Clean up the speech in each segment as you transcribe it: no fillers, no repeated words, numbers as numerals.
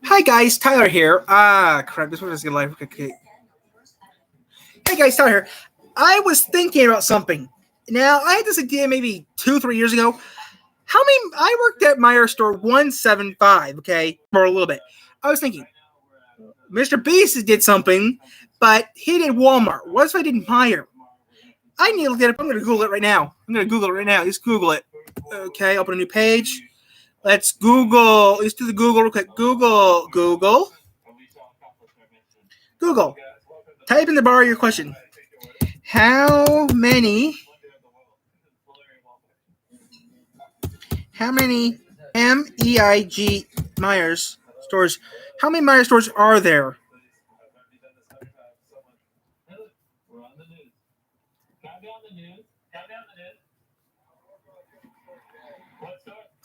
Hi guys, Tyler here. Crap, this one is gonna live. Okay. Hey guys, Tyler here. I was thinking about something. Now, I had this idea maybe 2-3 years ago. I worked at Meyer Store 175, okay, for a little bit. I was thinking, Mr. Beast did something, but he did Walmart. What if I did Meyer? I need to look it up. I'm going to Google it right now. Just Google it. Okay, open a new page. Let's Google. Let's do the Google real quick. Google. Type in the bar your question. How many MEIG Myers stores? How many Myers stores are there?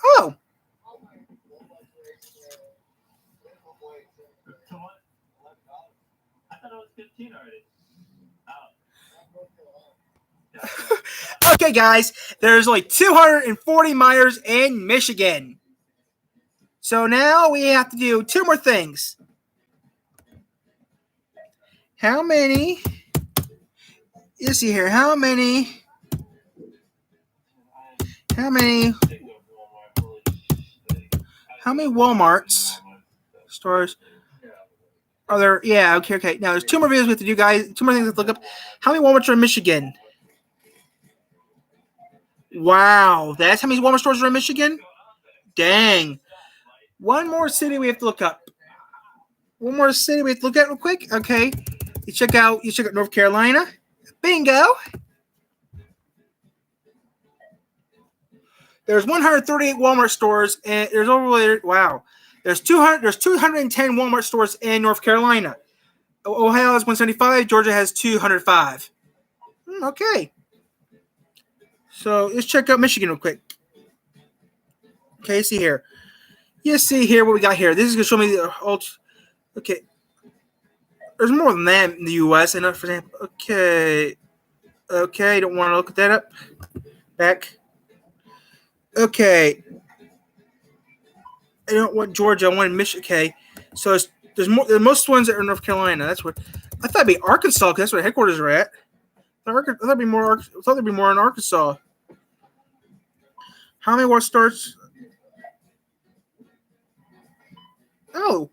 Oh. I thought it was 15 already. Okay, guys, there's only 240 Myers in Michigan. So now we have to do 2 more things. How many? You see here, how many Walmarts stores are there? Yeah, okay. Now there's 2 more videos we have to do, guys. 2 more things we have to look up. How many Walmarts are in Michigan? Wow, that's how many Walmart stores are in Michigan? Dang. 1 more city we have to look up. 1 more city we have to look at real quick. Okay. You check out North Carolina. Bingo. There's 138 Walmart stores, and there's There's 210 Walmart stores in North Carolina. Ohio has 175. Georgia has 205. Okay. So let's check out Michigan real quick. Okay, see here. You see here what we got here. This is gonna show me the okay. There's more than that in the U.S. And for example, okay, don't want to look at that up. Back. Okay. I don't want Georgia. I want Michigan. Okay, so there's more. The most ones that are in North Carolina. That's what I thought it'd be Arkansas because that's where the headquarters are at. I thought there'd be more. I thought there'd be more in Arkansas. How many Walmart stores? Oh,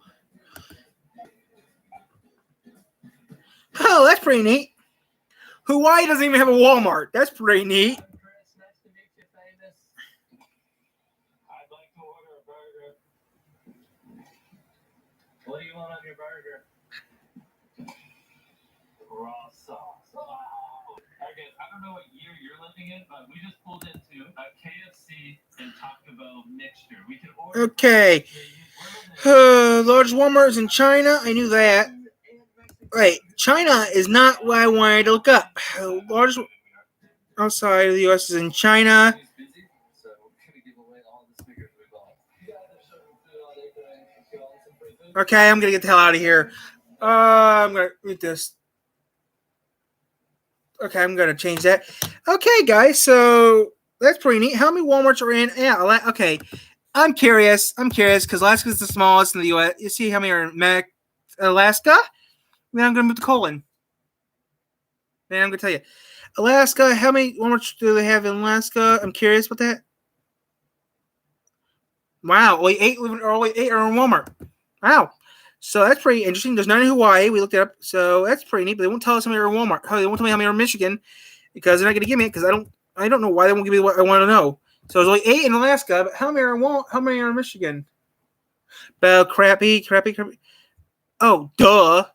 that's pretty neat. Hawaii doesn't even have a Walmart. That's pretty neat. What do you want on your burger? Raw sauce. Okay, I don't know what year you're living in, but we just pulled into a KFC and Taco Bell mixture. We can order. Okay. Large Walmarts in China. I knew that. Right. China is not what I wanted to look up. Large outside of the U.S. is in China. Okay, I'm gonna get the hell out of here. I'm gonna read this. Okay, I'm gonna change that. Okay, guys, so that's pretty neat. How many Walmarts are in? Yeah, okay. I'm curious because Alaska is the smallest in the U.S. You see how many are in Alaska? Then I'm gonna move to colon. Then I'm gonna tell you, Alaska. How many Walmarts do they have in Alaska? I'm curious about that. Wow, only 8 are in Walmart. Wow. So that's pretty interesting. There's 9 in Hawaii. We looked it up. So that's pretty neat. But they won't tell us how many are in Walmart. They won't tell me how many are in Michigan because they're not going to give me it because I don't know why they won't give me what I want to know. So there's only 8 in Alaska. But how many are in Michigan? Well, crappy. Oh, duh.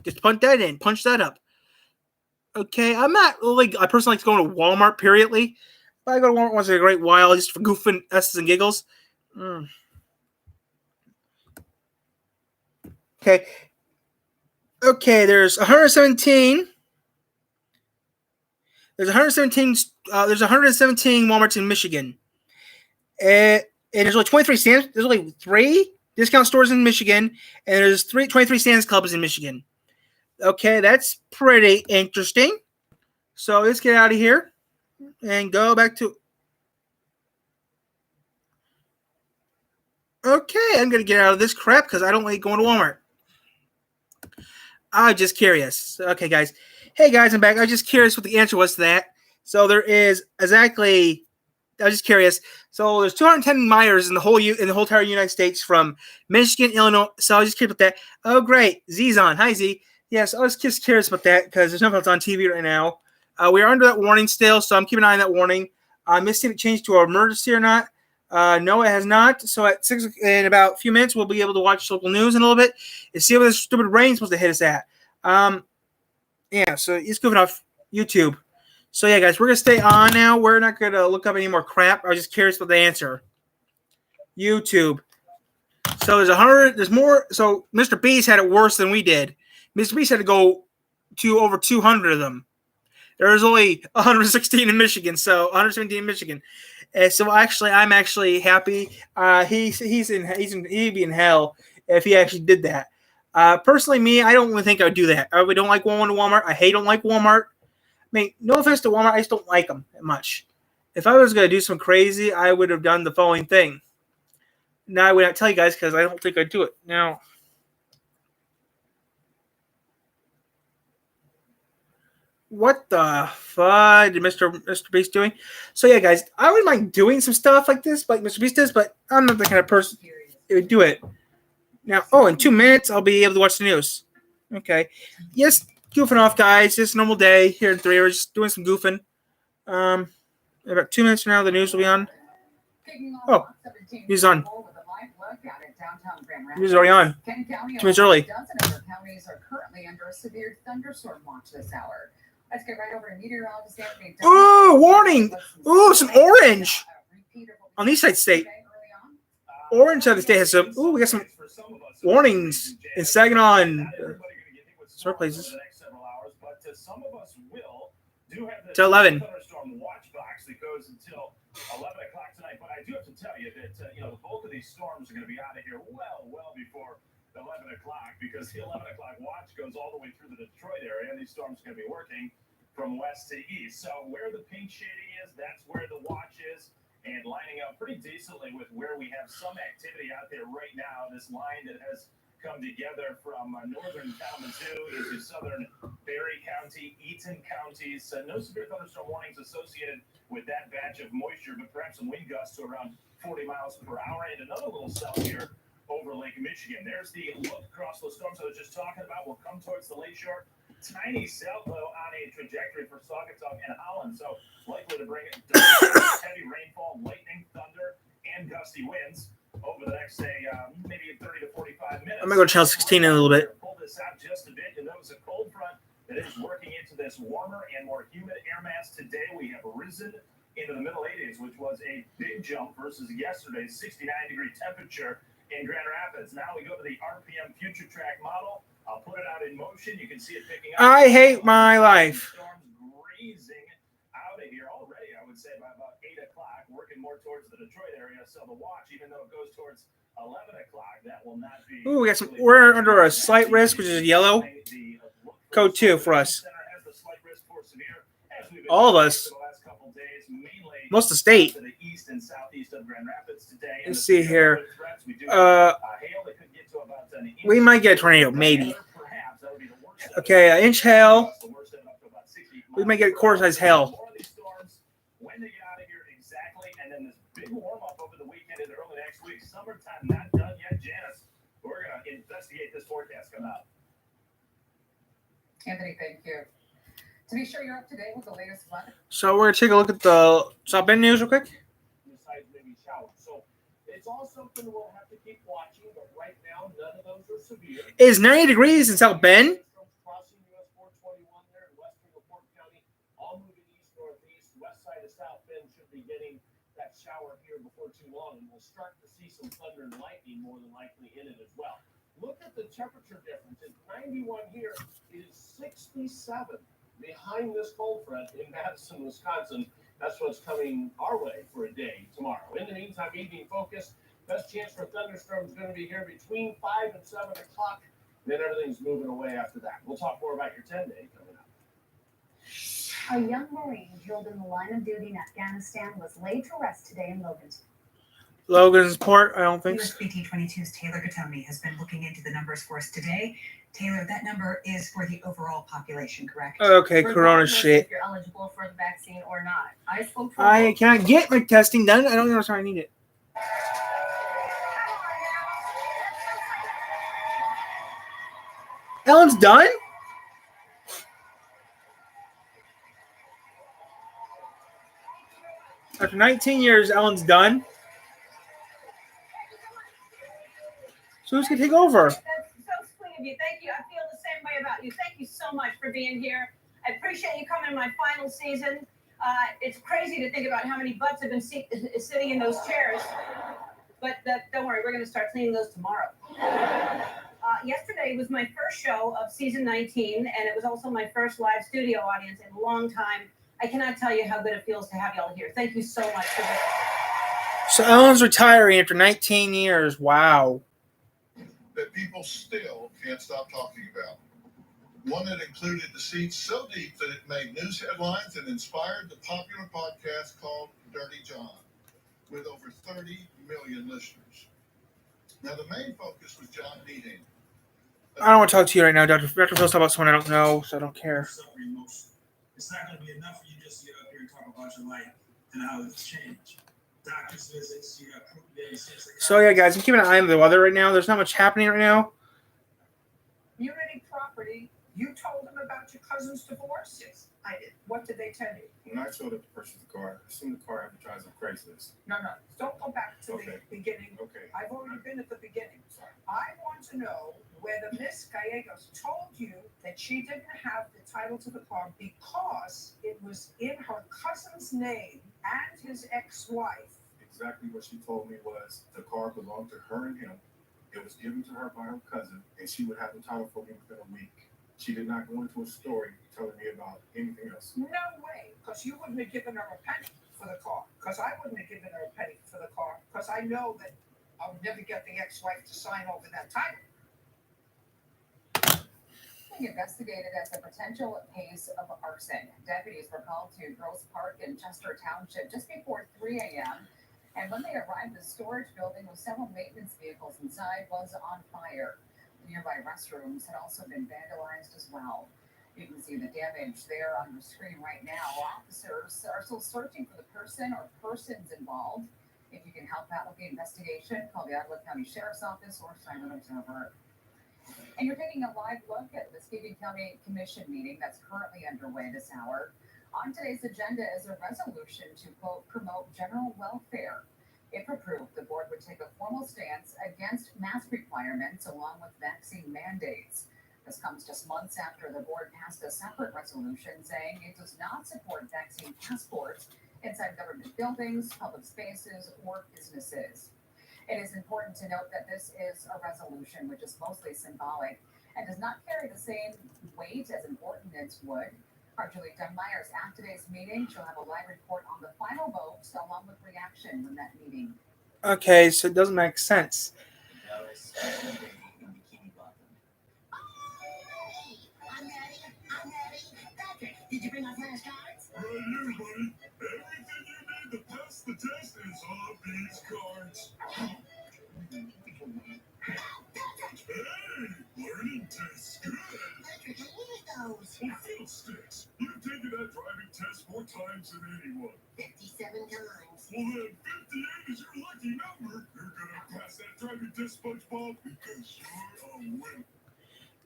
Just punch that up. Okay. I personally like to go to Walmart periodly. But I go to Walmart once in a great while just for goofing S's and giggles. Okay, there's 117. There's 117 Walmarts in Michigan. And there's only 23 Sam's. There's only 3 discount stores in Michigan, and there's 23 Sam's Clubs in Michigan. Okay, that's pretty interesting. So let's get out of here and go back to Okay, I'm gonna get out of this crap because I don't like going to Walmart. I'm just curious. Okay, guys. Hey, guys, I'm back. I was just curious what the answer was to that. So there is exactly. I was just curious. So there's 210 miners in the whole entire United States from Michigan, Illinois. So I was just curious about that. Oh, great. Z's on. Hi, Z. Yes, I was just curious about that because there's nothing else on TV right now. We are under that warning still, so I'm keeping an eye on that warning. I'm missing it changed to an emergency or not. No, it has not. So at in about a few minutes, we'll be able to watch local news in a little bit and see where this stupid rain's supposed to hit us at. Yeah, so it's goofing off YouTube. So yeah, guys, we're gonna stay on now. We're not gonna look up any more crap. I was just curious about the answer. YouTube. So there's 100. There's more. So Mr. Beast had it worse than we did. Mr. Beast had to go to over 200 of them. There was only 116 in Michigan, so 117 in Michigan. So actually, I'm actually happy. He'd be in hell if he actually did that. Personally, me, I don't really think I would do that. I really don't like going to Walmart. Don't like Walmart. I mean, no offense to Walmart, I just don't like them that much. If I was going to do something crazy, I would have done the following thing. Now, I would not tell you guys because I don't think I'd do it. Now, what the fuck did Mr. Beast doing? So, yeah, guys, I wouldn't mind doing some stuff like this, like Mr. Beast does, but I'm not the kind of person who would do it. Now, in 2 minutes, I'll be able to watch the news. Okay. Yes, goofing off, guys. It's a normal day here in 3 hours, just doing some goofing. About 2 minutes from now, the news will be on. Oh, news on. News is already on. 2 minutes early. Counties are currently under a severe thunderstorm watch this hour. Let's get right over to meteorologist Anthony. Ooh, warning! Ooh, some orange on the east side state. Orange side of the state has some. Ooh, we got some warnings in Saginaw and some places. To 11. That goes until 11 o'clock tonight. But I do have to tell you that the bulk of these storms are going to be out of here well before 11 o'clock, because the 11 o'clock watch goes all the way through the Detroit area, and these storms are going to be working from west to east. So where the pink shading is, that's where the watch is, and lining up pretty decently with where we have some activity out there right now. This line that has come together from northern Kalamazoo into southern Berry County, Eaton counties. No severe thunderstorm warnings associated with that batch of moisture, but perhaps some wind gusts to around 40 miles per hour. And another little cell here over Lake Michigan. There's the look across the storms I was just talking about. We'll come towards the lakeshore. Tiny cell, though, on a trajectory for Saugatuck and Holland. So likely to bring heavy rainfall, lightning, thunder, and gusty winds over the next, say, maybe 30 to 45 minutes. I'm going to go to channel 16 in a little bit. Pull this out just a bit. And that was a cold front that is working into this warmer and more humid air mass today. We have risen into the middle 80s, which was a big jump versus yesterday's 69-degree temperature in Grand Rapids. Now we go to the RPM Future Track model. I'll put it out in motion. You can see it picking up. I hate my life. Storms grazing out of here already, I would say, by about 8 o'clock, working more towards the Detroit area. So the watch, even though it goes towards 11 o'clock, that will not be. Ooh, we're under a slight risk, which is yellow. Code 2 for us. All of us. Most of the state. Let's see here. We might get a tornado, maybe. Okay, inch hail. We might get quarter-size hail. When they get out of here exactly, and then this big warm-up over the weekend and early next week. Summertime not done yet, Janice. We're going to investigate this forecast come out. Anthony, thank you. To be sure you're up to date with the latest weather. So we're going to take a look at the South Bend news real quick. Besides maybe showers. So it's all something we'll have to keep watching, but right now none of those are severe. It's 90 degrees in South Bend. Crossing US 421 there in western LaPorte County, all moving east-northeast. West side of South Bend should be getting that shower here before too long, and we'll start to see some thunder and lightning more than likely in it as well. Look at the temperature difference. It's 91 here. It is 67 behind this cold front in Madison, Wisconsin. That's what's coming our way for a day tomorrow. In the meantime, evening focus. Best chance for thunderstorms is going to be here between 5 and 7 o'clock. Then everything's moving away after that. We'll talk more about your 10-day coming up. A young Marine killed in the line of duty in Afghanistan was laid to rest today in Logansport. Logan's port? I don't think so. USBT 22's Taylor Katoni has been looking into the numbers for us today. Taylor, that number is for the overall population, correct? Okay, corona Regardless shit. if you're eligible for the vaccine or not. I spoke to I cannot get my testing done. I don't know if I need it. Ellen's done? After 19 years, Ellen's done. So who's going to take over? That's so sweet of you. Thank you. I feel the same way about you. Thank you so much for being here. I appreciate you coming to my final season. It's crazy to think about how many butts have been sitting in those chairs. But don't worry, we're going to start cleaning those tomorrow. Yesterday was my first show of season 19, and it was also my first live studio audience in a long time. I cannot tell you how good it feels to have y'all here. Thank you so much for this. So Ellen's retiring after 19 years. Wow. That people still can't stop talking about. One that included deceits so deep that it made news headlines and inspired the popular podcast called Dirty John, with over 30 million listeners. Now, the main focus was John Meehan. I don't want to talk to you right now, Dr. Phil's talking about someone I don't know, so I don't care. It's not going to be enough for you just to get up here and talk about your life and how it's changed. Doctor's visits, you got proof visits. So yeah, guys, I'm keeping an eye on the weather right now. There's not much happening right now. Unity Property, you told them about your cousin's divorce? Yes. I did. What did they tell you? When I showed up to purchase the car, I assumed the car advertised on Craigslist. No. Don't go back to Okay. the beginning. Okay. I've already been at the beginning. Sorry. I want to know whether Miss Gallegos told you that she didn't have the title to the car because it was in her cousin's name and his ex-wife. Exactly what she told me was the car belonged to her and him. It was given to her by her cousin, and she would have the title for me within a week. She did not go into a story telling me about anything else. No way, because you wouldn't have given her a penny for the car. Because I wouldn't have given her a penny for the car. Because I know that I'll never get the ex-wife to sign over that title. Being investigated as a potential case of arson. Deputies were called to Grosse Park in Chester Township just before 3 a.m. And when they arrived, the storage building with several maintenance vehicles inside was on fire. Nearby restrooms had also been vandalized as well. You can see the damage there on your screen right now. Officers are still searching for the person or persons involved. If you can help out with the investigation, call the Ottawa County Sheriff's Office or Silent Observer. And you're taking a live look at the Muskegon County Commission meeting that's currently underway this hour. On today's agenda is a resolution to, quote, promote general welfare. If approved, the board would take a formal stance against mask requirements along with vaccine mandates. This comes just months after the board passed a separate resolution saying it does not support vaccine passports inside government buildings, public spaces, or businesses. It is important to note that this is a resolution which is mostly symbolic and does not carry the same weight as an ordinance would. Our Julie Dunmeyer is at today's meeting. She'll have a live report on the final vote along with reaction from that meeting. Okay, so it doesn't make sense. Did you bring our flashcards? Right here, buddy. Everything you need to pass the test is on these cards. Hey, learning tastes good. Patrick, I need those. Well, fiddlesticks. You've taken that driving test more times than anyone. 57 times. Well, then 58 is your lucky number. You're gonna pass that driving test, SpongeBob, because you're a winner.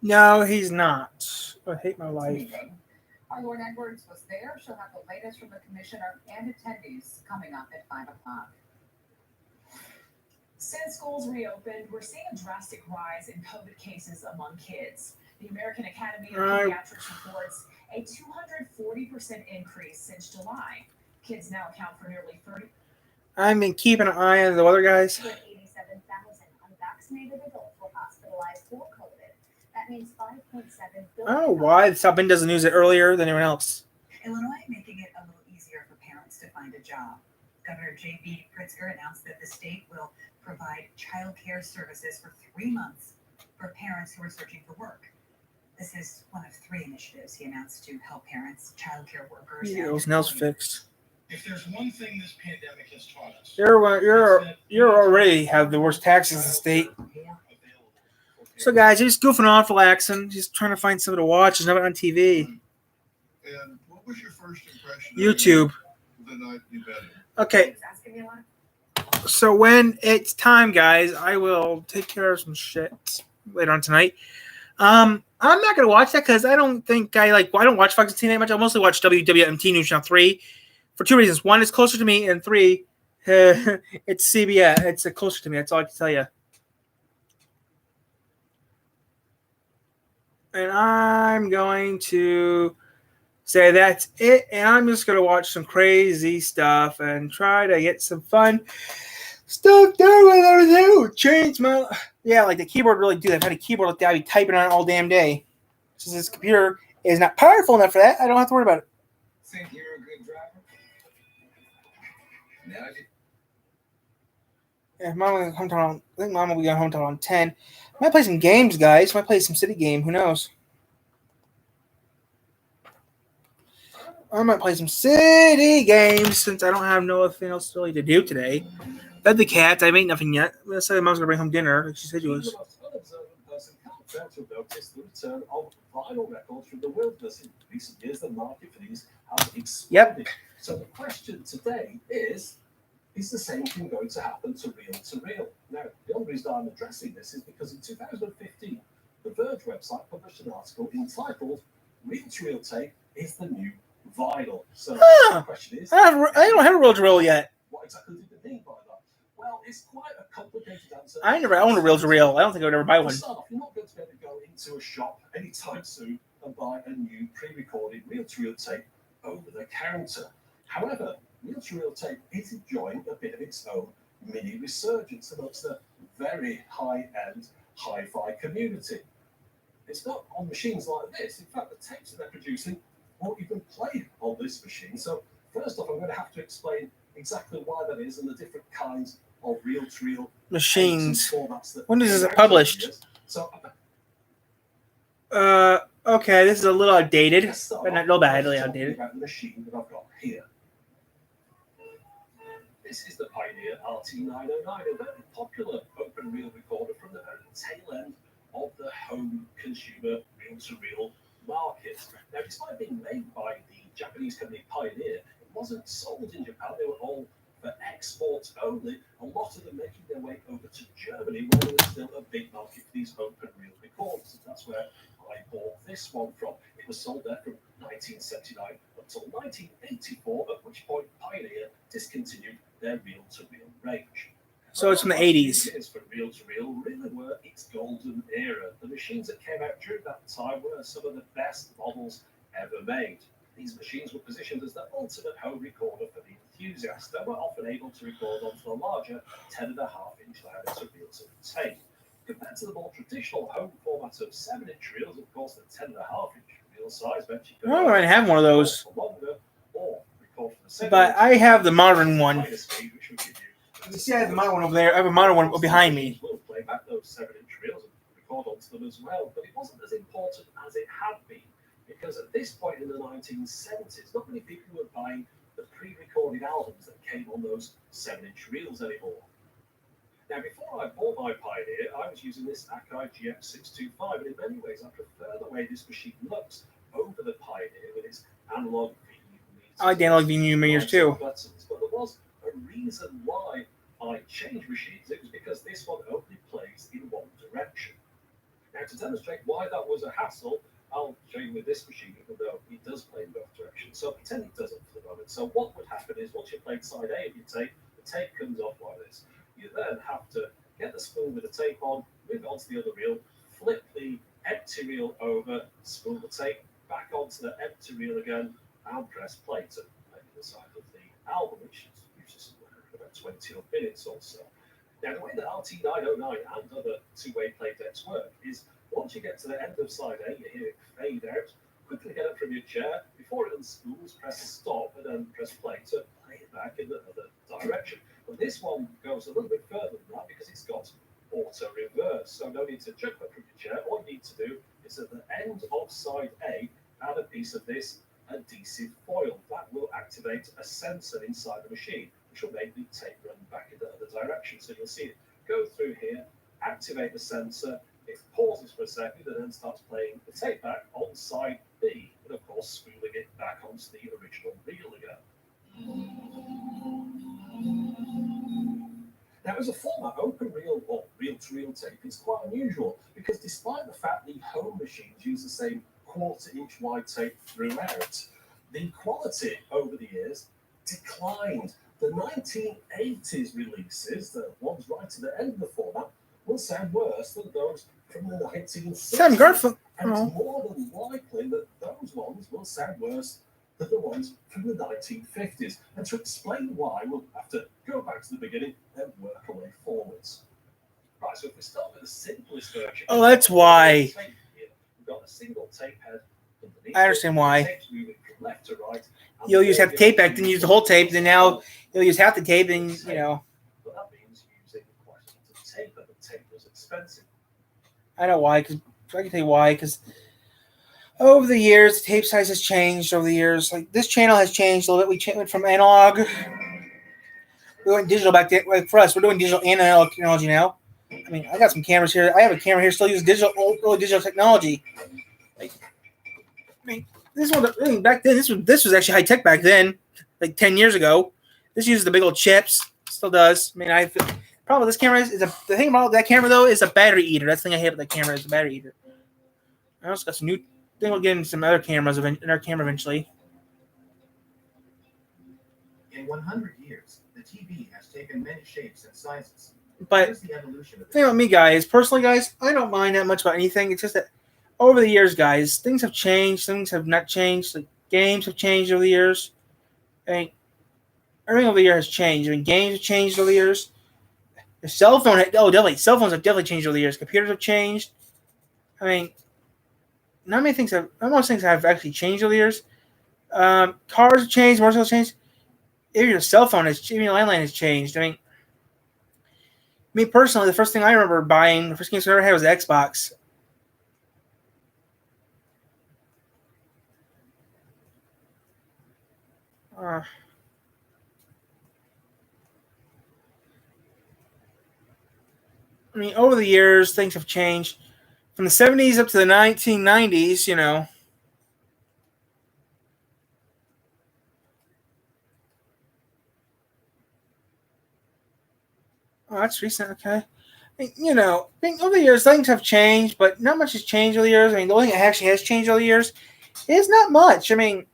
No, he's not. I hate my life. Our Lauren Edwards was there. She'll have the latest from the commissioner and attendees coming up at 5 o'clock. Since schools reopened, we're seeing a drastic rise in COVID cases among kids. The American Academy of Pediatrics reports a 240% increase since July. Kids now account for nearly 30. I've been keeping an eye on the other guys. 87,000 unvaccinated adults were hospitalized for COVID. That means 5.7 billion. I don't know why South Bend doesn't use it earlier than anyone else. Illinois making it a little easier for parents to find a job. Governor J.B. Pritzker announced that the state will provide child care services for 3 months for parents who are searching for work. This is one of 3 initiatives he announced to help parents, child care workers, Yeah, and those nails employees fixed. If there's one thing this pandemic has taught us, you're already have the worst taxes in the state. So guys, you're just goofing off, relaxing, just trying to find something to watch. There's nothing on TV. And what was your first impression YouTube. The night you met him? Okay. So when it's time, guys, I will take care of some shit later on tonight. I'm not gonna watch that because I don't watch Fox TV that much. I mostly watch WWMT News Channel 3 for two reasons. One, it's closer to me, and three, it's CBS. It's closer to me. That's all I can tell you. And I'm going to say that's it. And I'm just going to watch some crazy stuff and try to get some fun stuff done with everything. Change my... Yeah, like the keyboard really do that. I've had a keyboard like that. I'd be typing on it all damn day. Since this computer is not powerful enough for that, I don't have to worry about it. Think you're a good driver? Now Yeah, Mom will hometown. I think Mom will be on hometown on 10. I might play some games, guys. Might play some city game. Who knows? I might play some city games since I don't have nothing else really to do today. Fed the cats. I made nothing yet. Let's say Mom's gonna bring home dinner. Like she said she was. Fail to notice the return of vinyl records from the wilderness. In recent years, the market for these has exploded. Yep. So the question today is the same thing going to happen to reel? Now, the only reason I'm addressing this is because in 2015, the Verge website published an article entitled Reel-to-Reel Tape is the New Vinyl. So the question is... I don't have a reel-to-reel yet. What exactly did they mean by that? Well, it's quite a complicated answer. I never owned a reel-to-reel. I don't think I would ever buy one. You're not going to be able to go into a shop anytime soon and buy a new pre-recorded reel-to-reel tape over the counter. However, reel-to-reel tape is enjoying a bit of its own mini resurgence amongst the very high-end hi-fi community. It's not on machines like this. In fact, the tapes that they're producing won't even play on this machine. So first off, I'm going to have to explain exactly why that is and the different kinds of reel-to-reel machines. When is this published? So, okay, this is a little outdated, but not real badly outdated. About the machine that I've got here. This is the Pioneer RT909, a very popular open reel recorder from the very tail end of the home consumer reel-to-reel market. Now, despite being made by the Japanese company Pioneer, it wasn't sold in Japan. They were all for export only. A lot of them making their way over to Germany, where there was still a big market for these open reel recorders. And that's where I bought this one from. It was sold there from 1979 until 1984, at which point Pioneer discontinued their reel-to-reel range. So it's from the 80s. Years for reel-to-reel really were its golden era. The machines that came out during that time were some of the best models ever made. These machines were positioned as the ultimate home recorder for the enthusiast and were often able to record onto the larger 10.5-inch diameter reels of tape. Compared to the more traditional home format of 7-inch reels, of course, the 10.5-inch reel size meant you could I have one of those. Longer or record for the But I have the modern one. speed, which would give you You see, I have the modern one over there. I have a modern one behind me. Will play back those 7-inch reels and record onto them as well, but it wasn't as important as it had been because at this point in the 1970s, not many people were buying the pre-recorded albums that came on those 7-inch reels anymore. Now, before I bought my Pioneer, I was using this Akai GX625, and in many ways, I prefer the way this machine looks over the Pioneer with its analog VU meters. I like analog VU meters too. Buttons, but there was a reason why I changed machines. It was because this one only plays in one direction. Now, to demonstrate why that was a hassle, I'll show you with this machine, even though it does play in both directions. So pretend it doesn't for the moment. So what would happen is once you played side A of your tape, the tape comes off like this. You then have to get the spool with the tape on, move it onto the other reel, flip the empty reel over, spool the tape back onto the empty reel again, and press play to play the side of the album, which is usually somewhere about 20 odd minutes or so. Now, the way that RT909 and other two-way play decks work is once you get to the end of side A, you hear it fade out, quickly get up from your chair, before it unspools, press stop, and then press play to play it back in the other direction. But this one goes a little bit further than that because it's got auto reverse, so no need to jump up from your chair. All you need to do is at the end of side A, add a piece of this adhesive foil. That will act activate a sensor inside the machine, which will make the tape run back in the other direction. So you'll see it go through here, activate the sensor, it pauses for a second, and then starts playing the tape back on side B, and of course spooling it back onto the original reel again. Now, as a format, open reel or reel-to-reel tape is quite unusual because despite the fact the home machines use the same quarter-inch wide tape throughout, the quality over the years declined. The 1980s releases, the ones right at the end of the format, will sound worse than those from the 1960s. And it's more than likely that those ones will sound worse than the ones from the 1950s. And to explain why, we'll have to go back to the beginning and work our way forwards. Right, so if we start with the simplest version. Oh, that's why. We've got a single tape head underneath. I understand why. Tape's moving from left to right. You'll use half the tape back, then use the whole tape, then now you'll use half the tape, and But that means using quite a lot of tape, and the tape was expensive. I know why, because I can tell you why, because over the years, the tape size has changed over the years. Like, this channel has changed a little bit. We went from analog. We went digital back then. Like, for us, we're doing digital and analog technology now. I mean, I got some cameras here. I have a camera here still uses digital, early digital technology. Like, I mean, this one back then, this was actually high tech back then, like 10 years ago. This uses the big old chips. Still does. I mean, the problem with this camera is the thing about that camera though is a battery eater. That's the thing I hate about that camera is the battery eater. I also got some new. I think we'll get into some other cameras in our camera eventually. In 100 years, the TV has taken many shapes and sizes. But the thing about me, guys, personally, guys, I don't mind that much about anything. It's just that over the years, guys, things have changed. Things have not changed. Like, games have changed over the years. I mean, everything over the year has changed. I mean, games have changed over the years. The cell phone, definitely. Cell phones have definitely changed over the years. Computers have changed. I mean, not most things have actually changed over the years. Cars have changed. Motorcycles have changed. Even your cell phone has, even your landline has changed. I mean, me personally, the first thing I remember buying, the first game I ever had was the Xbox. I mean, over the years, things have changed. From the 70s up to the 1990s, you know. Oh, that's recent, okay. I mean, you know, I think over the years, things have changed, but not much has changed over the years. I mean, the only thing that actually has changed over the years is not much. I mean,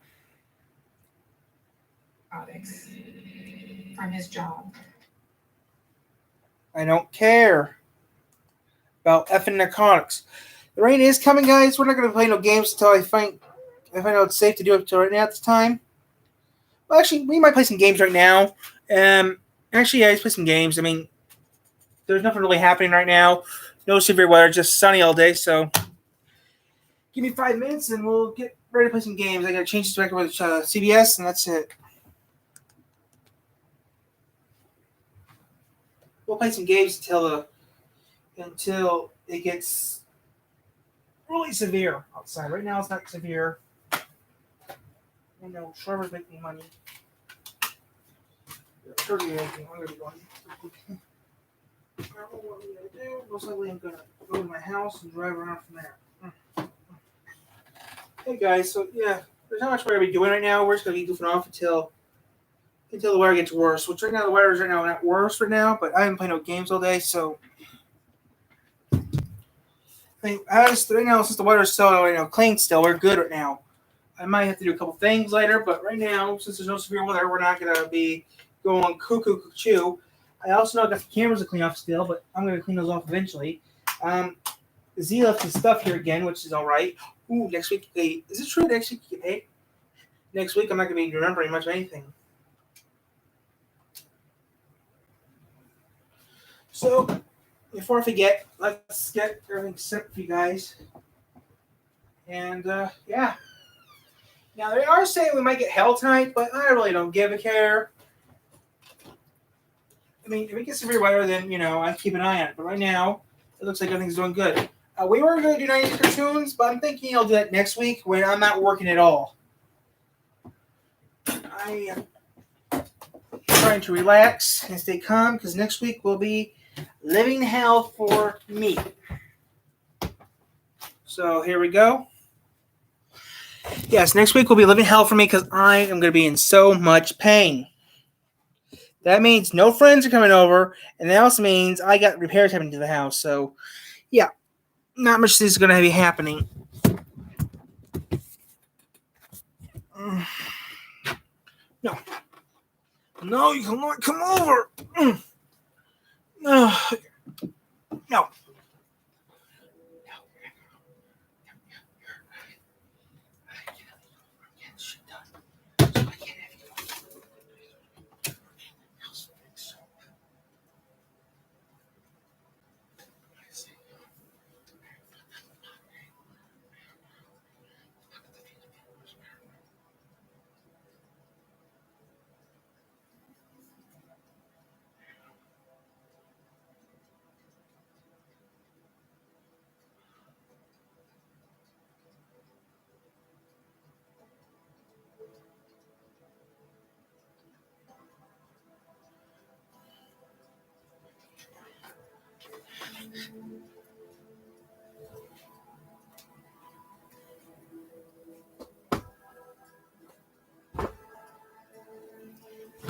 products from his job. I don't care about effing narcotics. The rain is coming, guys. We're not going to play no games until I find out it's safe to do it until right now at this time. Well, actually, we might play some games right now. Actually, yeah, let's play some games. I mean, there's nothing really happening right now. No severe weather, just sunny all day. So, give me 5 minutes and we'll get ready to play some games. I got to change this back with CBS, and that's it. We'll play some games until it gets really severe outside. Right now, it's not severe. You know, Trevor's making money. Trevor's making money. I don't know what I'm going to do. Most likely, I'm going to go to my house and drive around from there. Hey, guys. So, yeah, there's not much we're going to be doing right now. We're just going to be goofing off until the weather gets worse. Which right now, the weather is right now not worse right now, but I haven't played no games all day, so. I mean, right now, since the weather's so clean still, we're good right now. I might have to do a couple things later, but right now, since there's no severe weather, we're not going to be going cuckoo. I also know I got the cameras to clean off still, but I'm going to clean those off eventually. Z left his stuff here again, which is all right. Ooh, next week, is it true next week you get paid? Next week, I'm not going to be remembering much of anything. So, before I forget, let's get everything set for you guys. And, yeah. Now, they are saying we might get hell tonight, but I really don't give a care. I mean, if we get severe weather, then, I keep an eye on it. But right now, it looks like everything's doing good. We were going to do 90s cartoons, but I'm thinking I'll do that next week when I'm not working at all. I am trying to relax and stay calm because next week will be living hell for me. So here we go. Yes, next week will be living hell for me because I am going to be in so much pain. That means no friends are coming over, and that also means I got repairs happening to the house. So, yeah, not much is going to be happening. No. No, you cannot come over. No. No.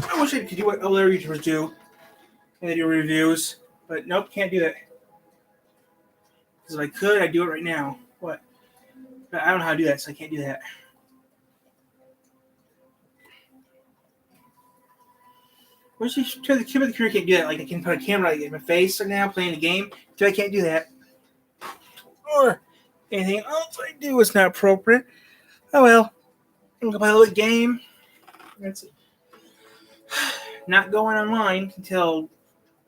I wish I could do what other YouTubers do and they do reviews, but nope, can't do that. Because if I could, I'd do it right now. What? But I don't know how to do that, so I can't do that. Wish the camera can't do that. Like I can put a camera in my face right now playing the game. So I can't do that. Or anything else I do is not appropriate. Oh well. I'm gonna play a little game. That's it. Not going online until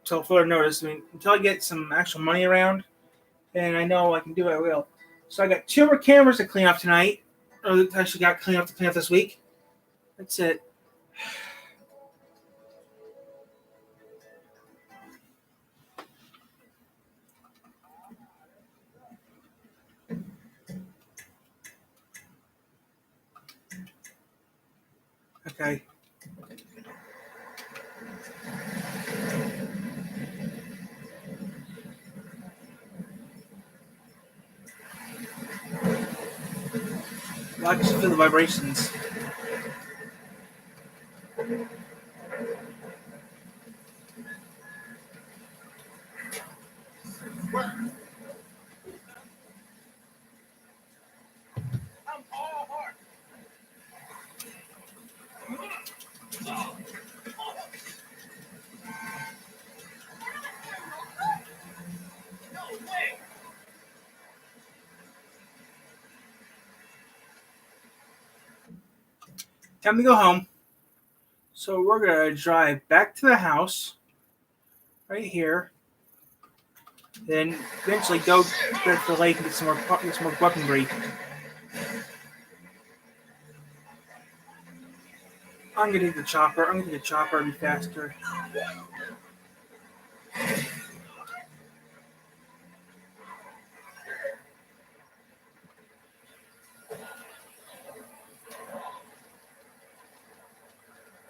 further notice. I mean, until I get some actual money around, and I know I can do it, I will. So I got 2 more cameras to clean up tonight. Or I actually got clean up this week. That's it. Okay. Well, I can feel the vibrations. I'm all heart. No way. Time to go home. So we're gonna drive back to the house, right here. Then eventually go back to the lake and get some more weaponry. I'm gonna take the chopper. It'll be faster.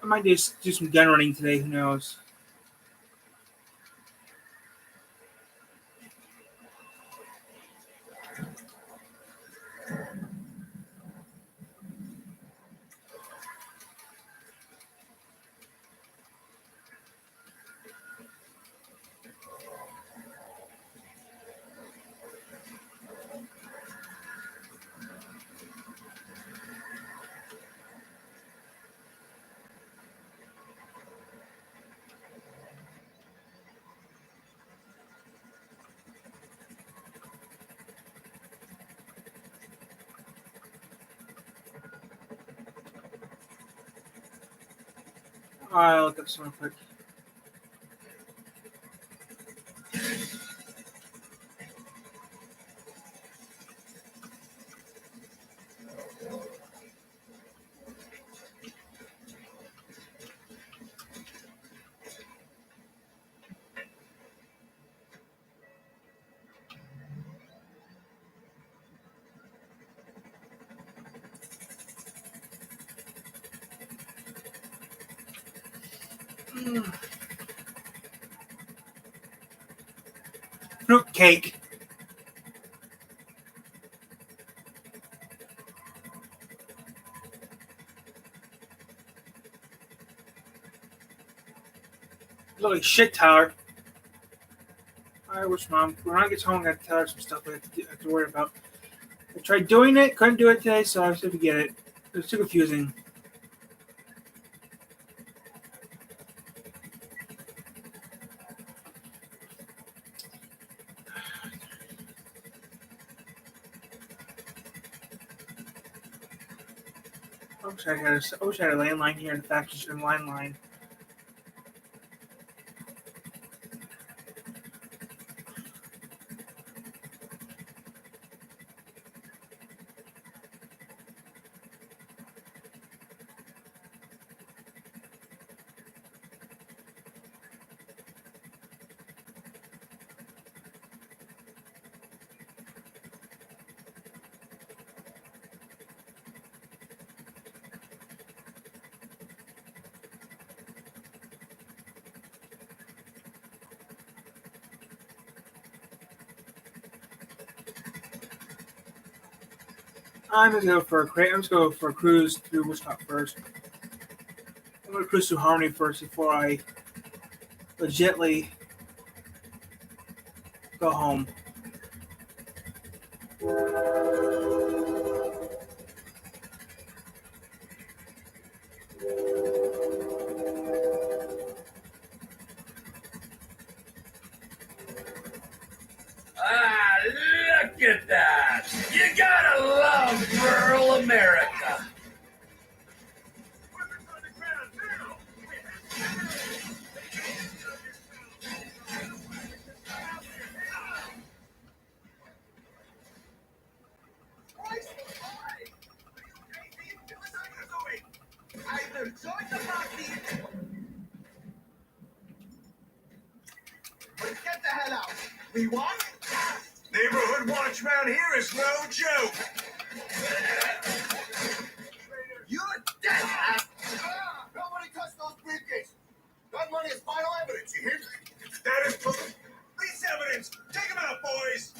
I might do some gun running today. Who knows? I'll look up some real quick. Fruit cake. Look like shit, Tyler. Alright, where's Mom? When I get home, I gotta tell her some stuff I have to worry about. I tried doing it, couldn't do it today, so I have to forget it. It was too confusing. I wish I had a landline here in fact, just a landline. I'm just going for a cruise through Wichita first. I'm gonna cruise through Harmony first before I legitly go home. Look at that! You gotta love rural America. Get the hell out. We what? Neighborhood watch around here is no joke. You're dead. Nobody touched those briefcases. That money is vital evidence, you hear? That is police evidence. Take them out, boys.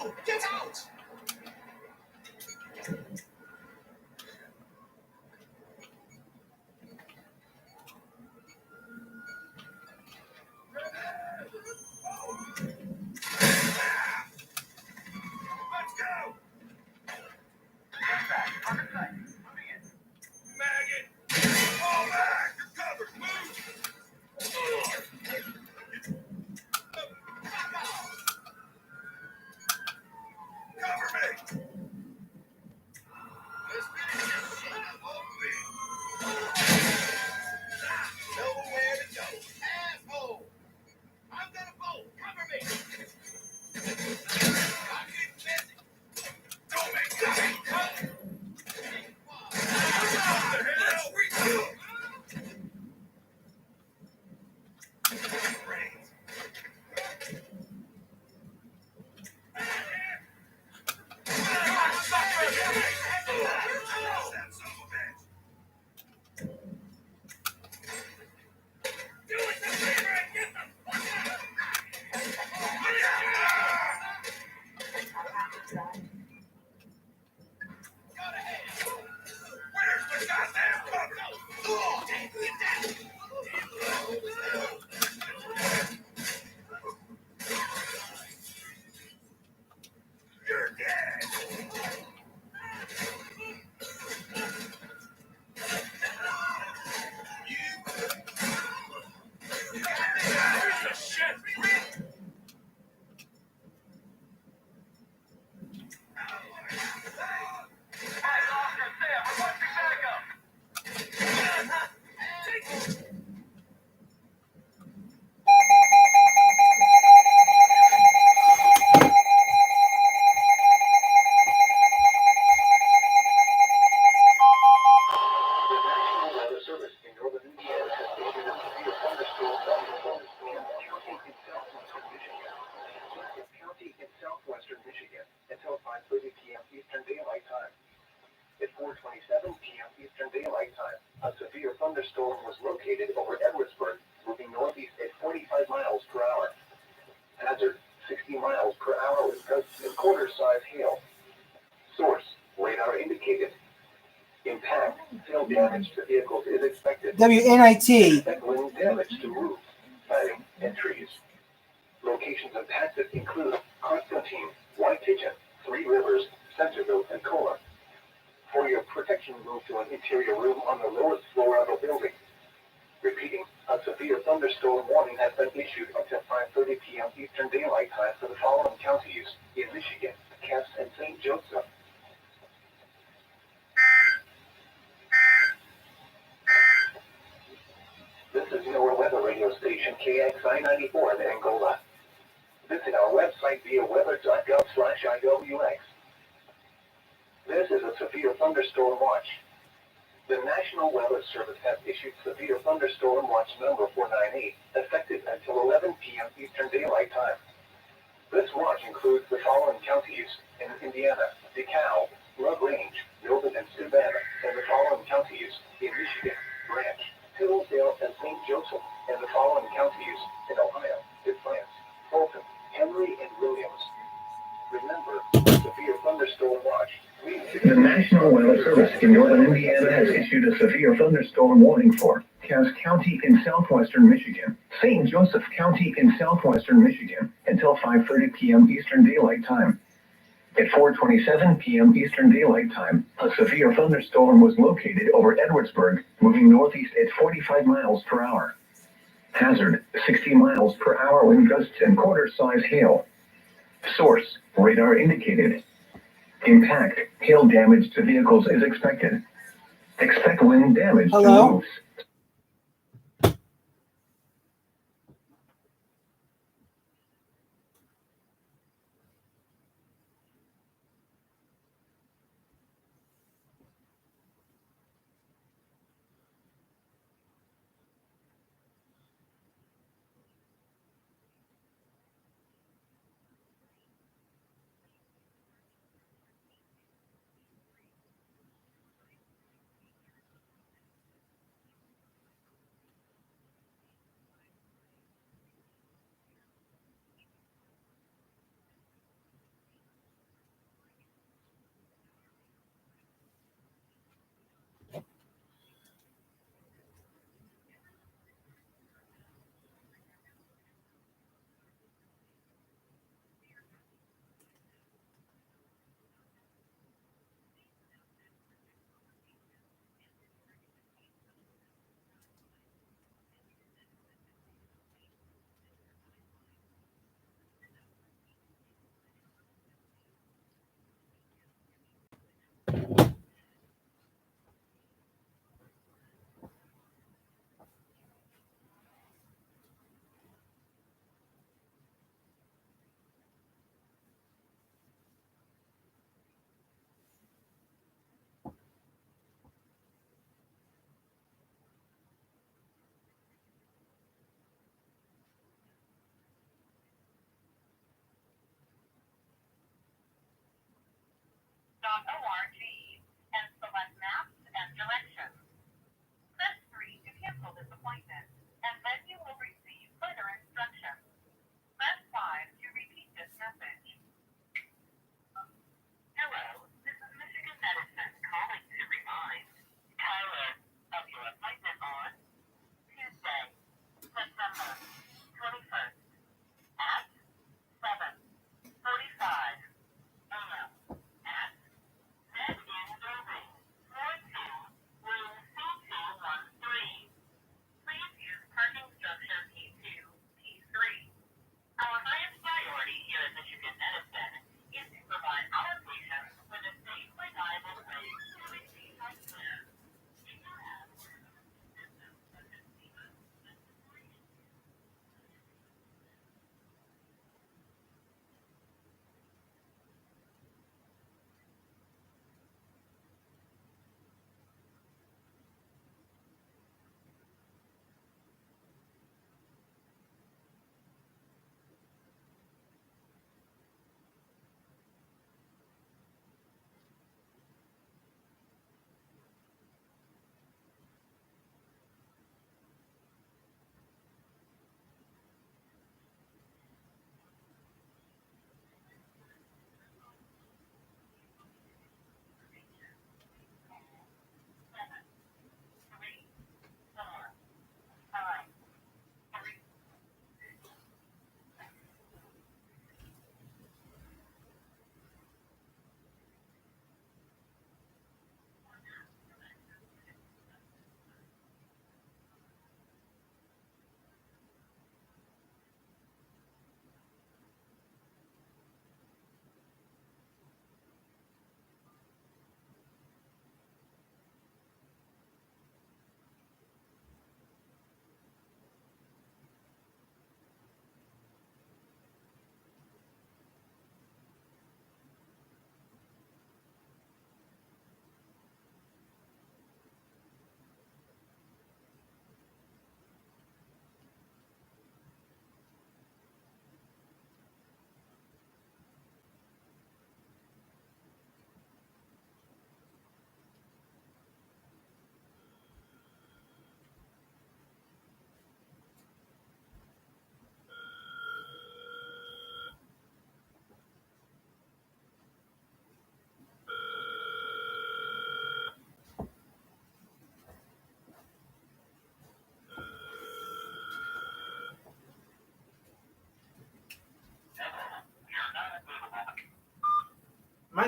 Go! Get out! Let's go! Maggot! Fall back! You're covered! Move! Cover me! Let's finish this shit. Nowhere to go. Asshole! I'm gonna bolt. Cover me! I'm getting busy. Don't make me cut! What the hell? Where's the goddamn cover? Oh, get down! You're dead! Piece of shit! Until 5:30 p.m. Eastern Daylight Time. At 4:27 p.m. Eastern Daylight Time, a severe thunderstorm was located over Edwardsburg, moving northeast at 45 miles per hour. Hazard, 60 miles per hour with gusts and quarter-size hail. Source, radar indicated. Impact, hail damage to vehicles is expected. WNIT. Expect wind damage to roofs, siding, and trees. Locations impacted include Constantine, White Pigeon, Three Rivers, Centerville, and Cola. For your protection, move to an interior room on the lowest floor of a building. Repeating, a severe thunderstorm warning has been issued until 5:30 p.m. Eastern Daylight Time for the following counties in Michigan, Cass, and St. Joseph. This is your weather radio station KXI 94 in Angola. Visit our website via weather.gov/IWX. This is a severe thunderstorm watch. The National Weather Service has issued severe thunderstorm watch number 498, effective until 11 p.m. Eastern Daylight Time. This watch includes the following counties in Indiana: DeKalb, LaGrange, Milton, and Savannah, and the following counties in Michigan: Branch, Hillsdale, and St. Joseph, and the following counties in Ohio: Defiance, Fulton, Henry, and Williams. Remember, severe thunderstorm watch. The National Weather Service in northern Indiana has issued a severe thunderstorm warning for Cass County in southwestern Michigan, St. Joseph County in southwestern Michigan, until 5:30 p.m. Eastern Daylight Time. At 4:27 p.m. Eastern Daylight Time, a severe thunderstorm was located over Edwardsburg, moving northeast at 45 miles per hour. Hazard, 60 miles per hour wind gusts and quarter-size hail. Source, radar indicated. Impact, hail damage to vehicles is expected. Expect wind damage to roofs.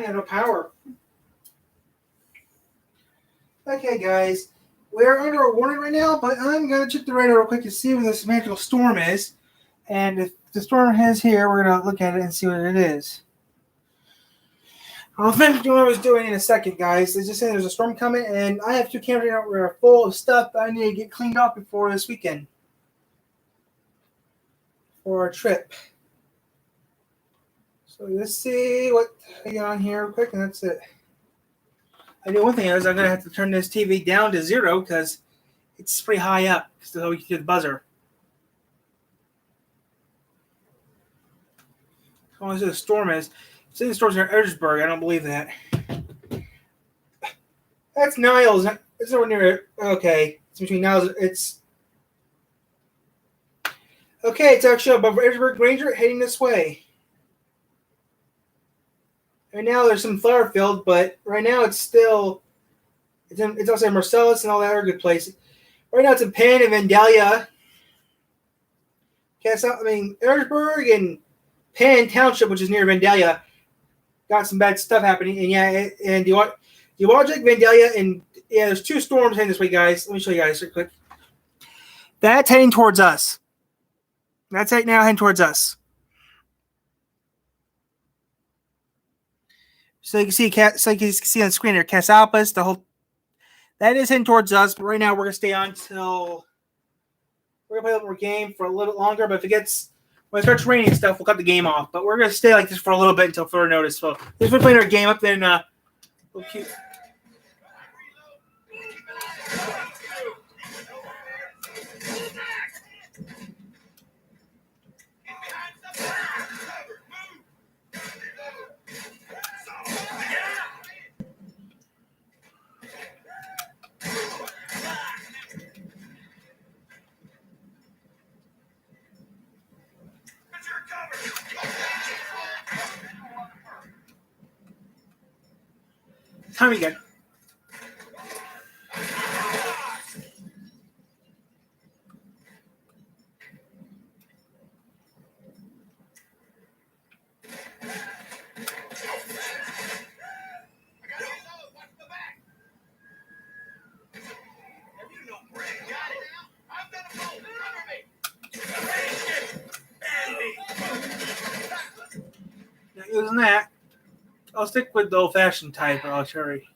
have no power. Okay, guys. We're under a warning right now, but I'm going to check the radar real quick to see what this magical storm is. And if the storm is here, we're going to look at it and see what it is. I'll finish what I was doing in a second, guys. It's just saying there's a storm coming, and I have 2 cameras out that are full of stuff that I need to get cleaned off before this weekend for our trip. So let's see what I got on here real quick, and that's it. I know one thing is I'm going to have to turn this TV down to 0 because it's pretty high up, so we can hear the buzzer. I want to see what the storm is. See the storm's near Edgeburg. I don't believe that. That's Niles. It's nowhere near it. Okay. It's between Niles. It's. Okay, it's actually above Edgeburg Ranger heading this way. Right now there's some flower field, but right now it's still. It's also in Marcellus and all that other good places. Right now it's in Penn and Vandalia. Edgeburg and Penn Township, which is near Vandalia, got some bad stuff happening. And yeah, and Uwajik, Vandalia, and yeah, there's 2 storms heading this way, guys. Let me show you guys real quick. That's heading towards us. That's right now heading towards us. So you can see, on the screen here, Casalpas, the whole. That is heading towards us, but right now we're gonna stay on till we're gonna play a little more game for a little bit longer. But when it starts raining and stuff, we'll cut the game off. But we're gonna stay like this for a little bit until further notice. So if we're playing our game up, then we'll keep. Time again. Other than that, I'll stick with the old-fashioned type artillery.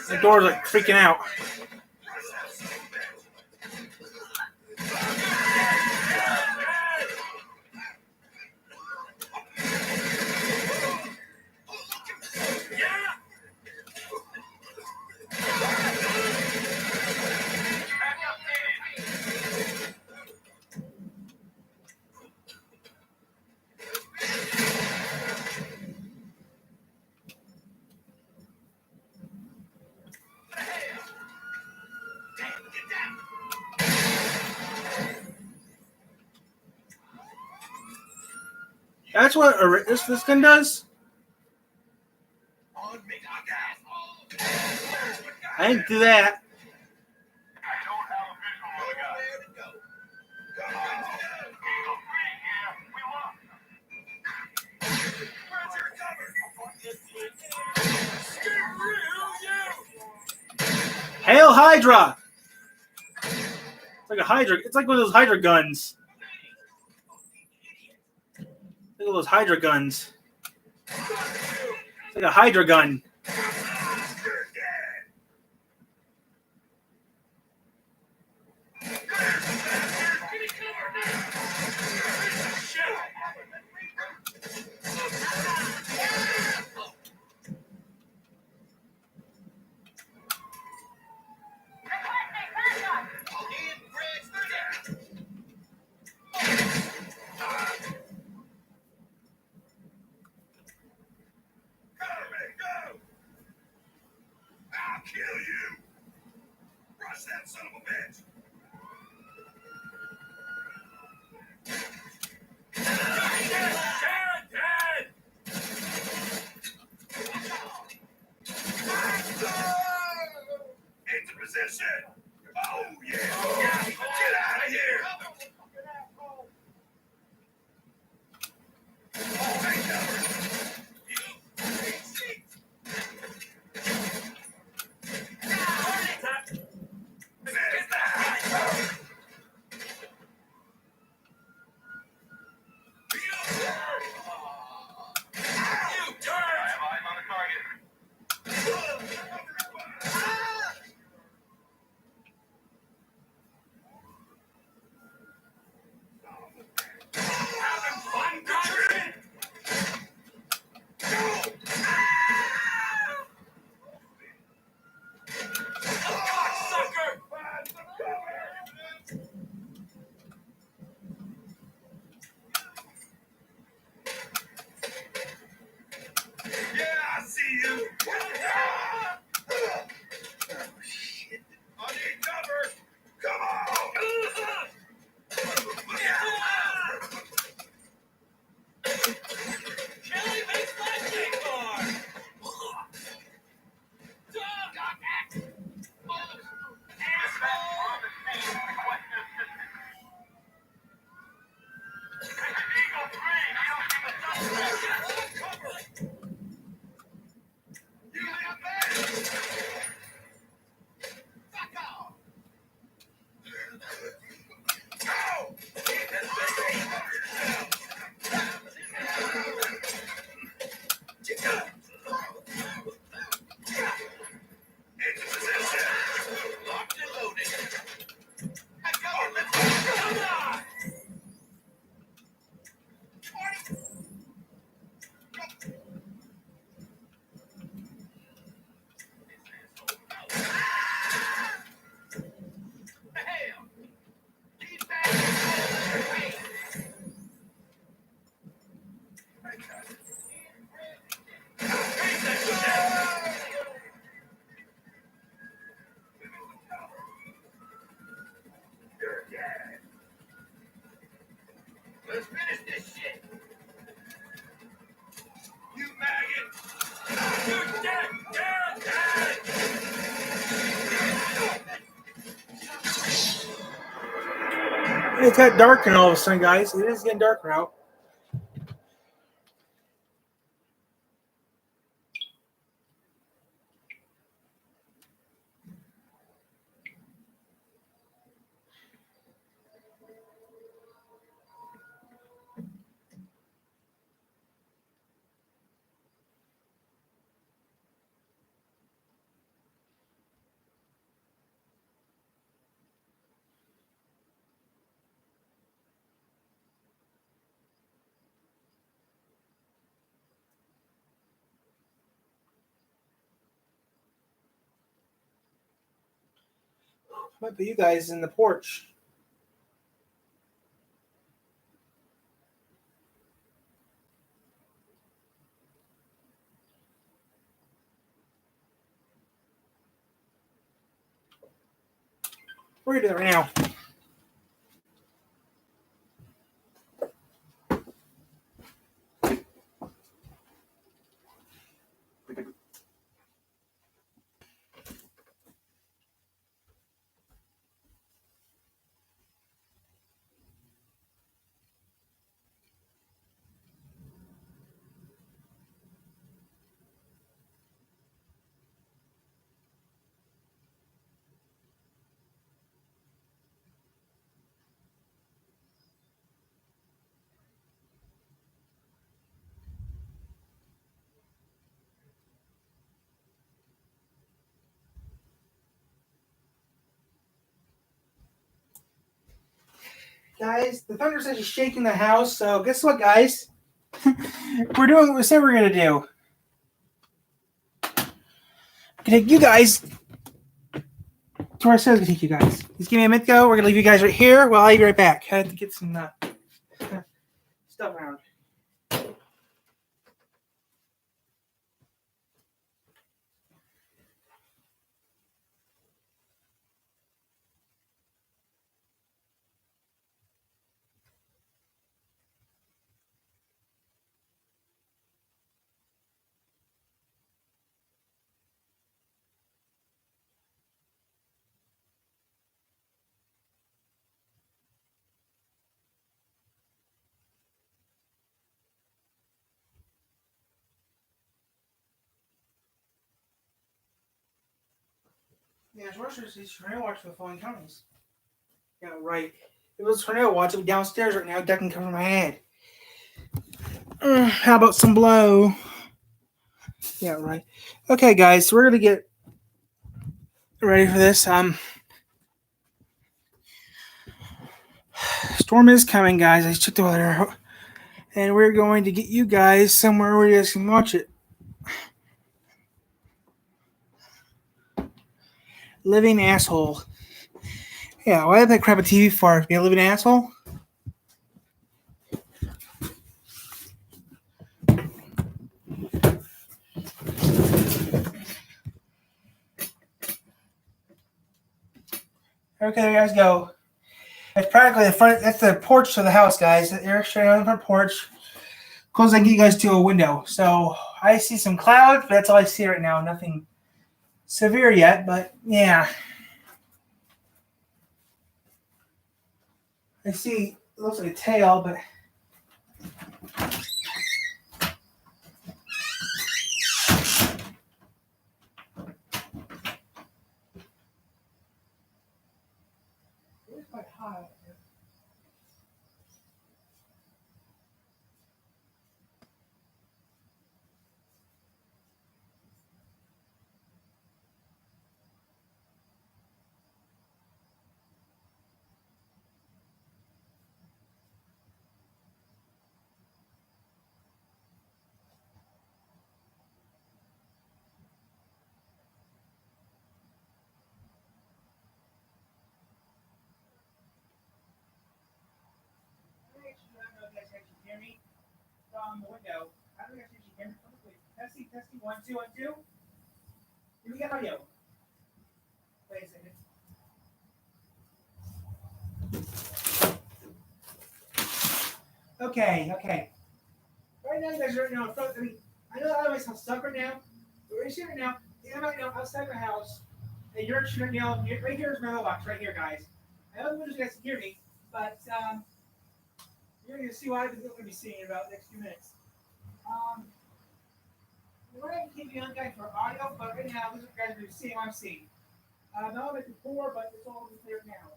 The door's like freaking out. That's what this gun does? I didn't do that. Hail Hydra! It's like a Hydra. It's like one of those Hydra guns. Look at those Hydra guns. It's like a Hydra gun. I'll kill you! Rush that son of a bitch! Into position! Oh, yeah! Get out of here! Yeah, I see you! Oh, shit. I need cover! Come on! Kelly makes my dick hard! Let's finish this shit! You maggot! You're dead! You're dead! It's got dark and all of a sudden, guys. It is getting darker out. Might be you guys in the porch. What are you doing right now? Guys, the thunder says it's shaking the house, so guess what, guys? We're doing what we said we're going to do. I can take you guys to where I said I was going to take you guys. Just give me a minute, go. We're going to leave you guys right here. Well, I'll be right back. I have to get some stuff around. Yeah, Roger's is tornado watch for the following counties. Yeah, right. If it was tornado watch, it would be downstairs right now, ducking cover my head. How about some blow? Yeah, right. Okay, guys, so we're gonna get ready for this. Storm is coming, guys. I checked the weather, and we're going to get you guys somewhere where you guys can watch it. Living asshole. Yeah, why did that crap a TV for? Be a living asshole? Okay, there you guys go. That's practically the front. That's the porch to the house, guys. Eric's straight on the front porch. Close, I can get you guys to a window. So I see some clouds, but that's all I see right now. Nothing severe yet, but yeah. I see, it looks like a tail, but it's quite hot out here. I don't know if you guys actually hear me from the window. I don't know if you actually hear me from the window. Testing, testing, 1, 2, 1, 2. Here we go, audio. Wait a second. Okay. Right now, you guys are right now in front. I mean, I know I always sound stuck right now. But right here right now, I'm right now outside my house, and you're right now. Right here is my mailbox, right here, guys. I know you guys can hear me, but you're going to see what I'm going to be seeing in about the next few minutes. We're going to keep you on, guys, for audio, but right now, this is what you guys are seeing what I'm seeing. Not like before, but it's all clear now.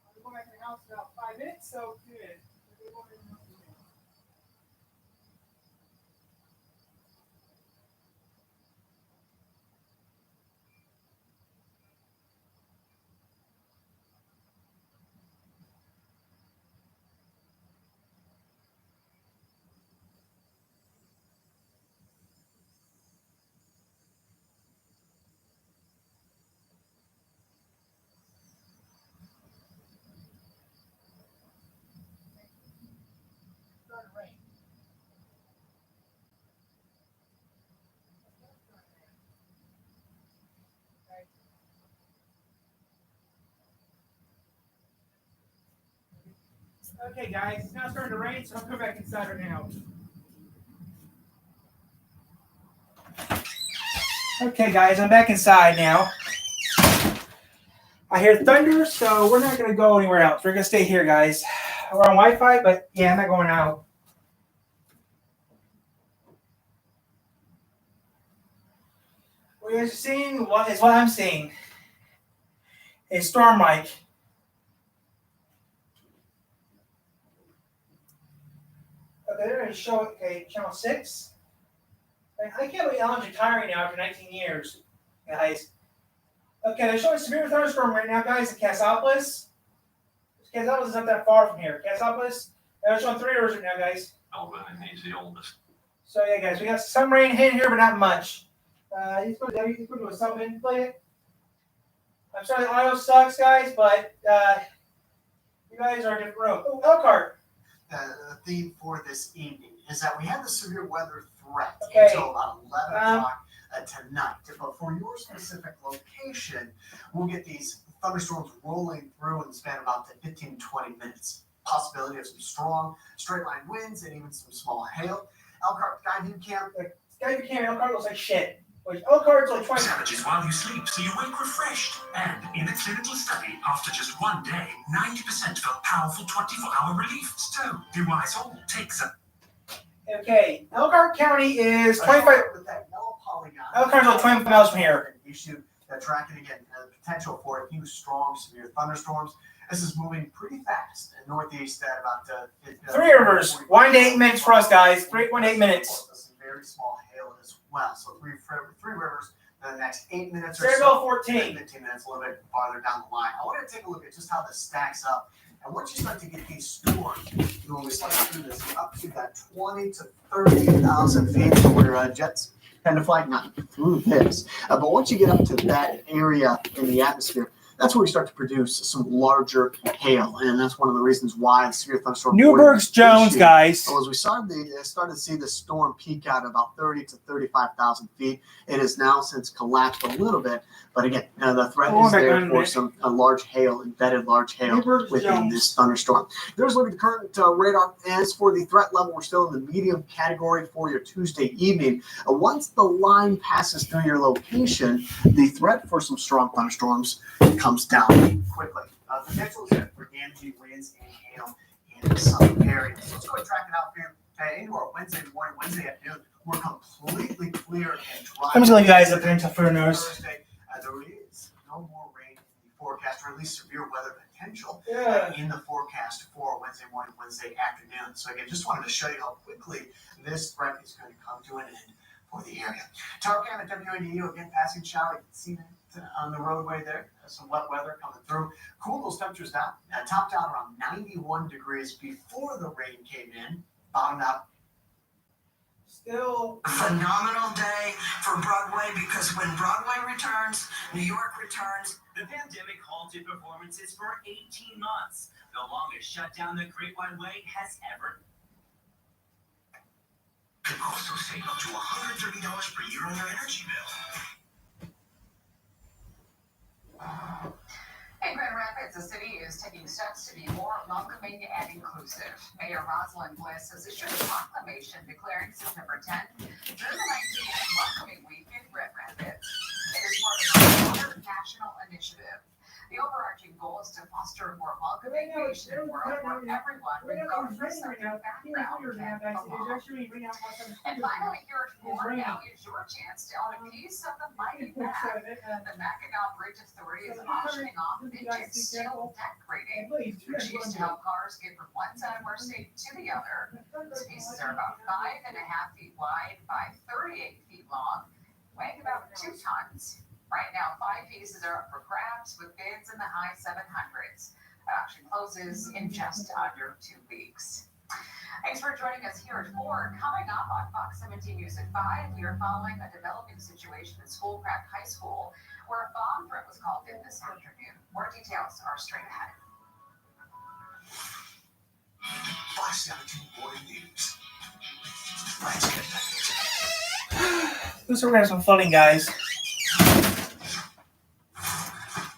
I'm going back to the house in about 5 minutes, so 2 minutes. Okay, guys, it's now starting to rain, so I'll come back inside right now. Okay, guys, I'm back inside now. I hear thunder, so we're not going to go anywhere else. We're going to stay here, guys. We're on Wi-Fi, but yeah, I'm not going out. What you guys are seeing is what I'm seeing. A storm mic. Okay, they're going to show it. Okay, channel 6. I can't believe Ellen's retiring now after 19 years, guys. Okay, they're showing severe thunderstorm right now, guys, in Cassopolis. Cassopolis is not that far from here. Cassopolis, there's on 3 rivers right now, guys. Alabama is the oldest. So yeah, guys, we got some rain hitting here, but not much. He's going to do something. Play it. I'm sorry, the audio sucks, guys, but you guys are different room. Oh, Elkhart. The theme for this evening is that we have the severe weather threat Okay. until about 11 o'clock tonight. But for your specific location, we'll get these thunderstorms rolling through in the span of about 15 to 20 minutes. Possibility of some strong straight line winds and even some small hail. Elkhart Skyview Camp. Skyview Camp, Elkhart looks like shit. Elkhart's like 20. Sandwiches while you sleep, so you wake refreshed. And in a clinical study, after just 1 day, 90% felt powerful 24-hour relief. So, be wise all takes a... Okay, Elkhart County is 25. With that yellow polygon. Elkhart's like 25 miles from here. Issue that tracking again the potential for a few strong, severe thunderstorms. This is moving pretty fast in northeast at about 3 rivers. 1 to 8 minutes for us, guys. 1 to 8 minutes. Some very small hail as well. So three rivers in the next 8 minutes or Cerebral so. 14. 15 minutes, a little bit farther down the line. I want to take a look at just how this stacks up. And once you start to get these storms, when we start to do this up to that 20 to 30,000 feet where jets tend to fly, not through this. But once you get up to that area in the atmosphere, that's where we start to produce some larger hail, and that's one of the reasons why the severe thunderstorm. Newberg's Jones, guys. So as we started to see the storm peak out at about 30 to 35,000 feet, it has now since collapsed a little bit. But again, the threat is there for some large hail, embedded large hail within this thunderstorm. There's a look at the current radar. As for the threat level, we're still in the medium category for your Tuesday evening. Once the line passes through your location, the threat for some strong thunderstorms comes down quickly. The potential is there for damaging winds and hail in some areas. So let's go and track it out here. Into our Wednesday morning, Wednesday afternoon, we're completely clear and dry. I'm just going to guys up there until further notice. Thursday, there is no more rain in the forecast, or at least severe weather potential in the forecast for Wednesday morning, Wednesday afternoon. So again, just wanted to show you how quickly this threat is going to come to an end for the area. Tower Cam at WNDU, again, passing shower. You can see it on the roadway there. Some wet weather coming through. Cool those temperatures down. Topped out around 91 degrees before the rain came in. Bottomed out. Still Phenomenal day for Broadway, because when Broadway returns, New York returns. The pandemic halted performances for 18 months, the longest shutdown the Great White Way has ever. Can also save up to $130 per year on your energy bill. In Grand Rapids, the city is taking steps to be more welcoming and inclusive. Mayor Rosalind Bliss has issued a proclamation declaring September 10th June the 19th Welcoming Week in Grand Rapids. It is part of a broader national initiative. The overarching goal is to foster a more welcoming nation and world where everyone, regardless of their background, can belong. And finally, here at 4, now is your chance to own a piece of the mighty Mac. The Mackinac Bridge Authority is auctioning off vintage steel decorating. Which used to help cars get from one side of our state to the other. These pieces are about 5.5 feet wide by 38 feet long, weighing about 2 tons. Right now, 5 pieces are up for grabs with bids in the high 700s. Auction closes in just under 2 weeks. Thanks for joining us here at 4. Coming up on Fox 17 News at 5, we are following a developing situation at Schoolcraft High School, where a bomb threat was called in this afternoon. More details are straight ahead. Fox 17 Morning News. Let's get back. We're gonna have some funny, guys.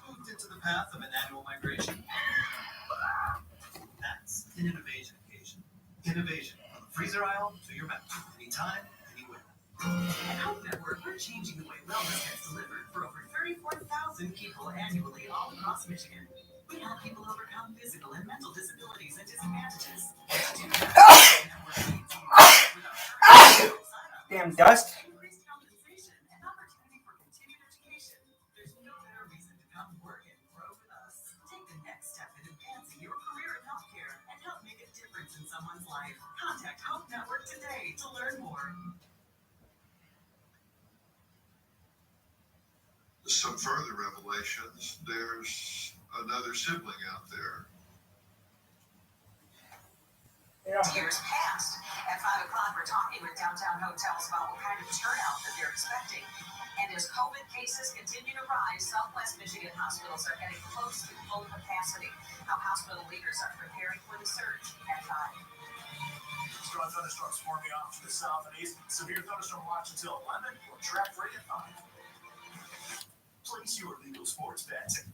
Moved into the path of an annual migration. That's an innovation occasion. Innovation from the freezer aisle to your mouth. Anytime, anywhere. At Hope Network, we're changing the way wellness gets delivered for over 34,000 people annually all across Michigan. We help people overcome physical and mental disabilities and disadvantages. Damn dust. Increased compensation and opportunity for continued education. There's no better reason to come work and grow with us. Take the next step in advancing your career in healthcare and help make a difference in someone's life. Contact Hope Network today to learn more. Some further revelations. There's another sibling out there Years past. At 5 o'clock, we're talking with downtown hotels about what kind of turnout that they're expecting. And as COVID cases continue to rise, Southwest Michigan hospitals are getting close to full capacity. How hospital leaders are preparing for the surge at 5. Strong thunderstorms forming off to the south and east. Severe thunderstorm watch until 11 or track free at 5. Place your legal sports bets.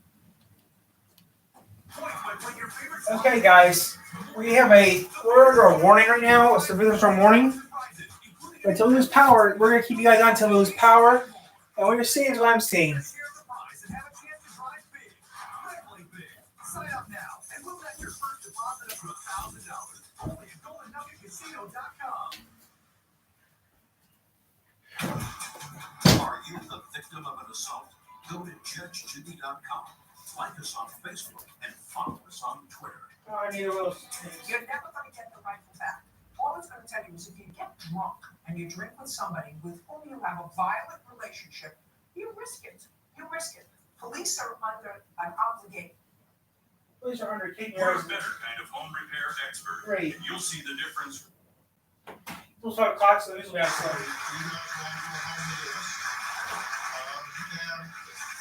Okay, guys, we're under a warning right now. It's a thunderstorm warning. But until we lose power, we're gonna keep you guys on until we lose power. And what you're seeing is what I'm seeing. Sign up now, and we'll let your first deposit up to $1,000. Only at GoldenNuggetCasino.com. Are you the victim of an assault? Go to JudgeJudy.com. Like us on Facebook and follow us on Twitter. Oh, I need a little. You're never going to get the rifle back. All it's going to tell you is if you get drunk and you drink with somebody with whom you have a violent relationship, you risk it. You risk it. Police are under an obligation. Police are under taking We're a better kind of home repair expert. Great. And you'll see the difference. Those 5 o'clock, so this will be outside.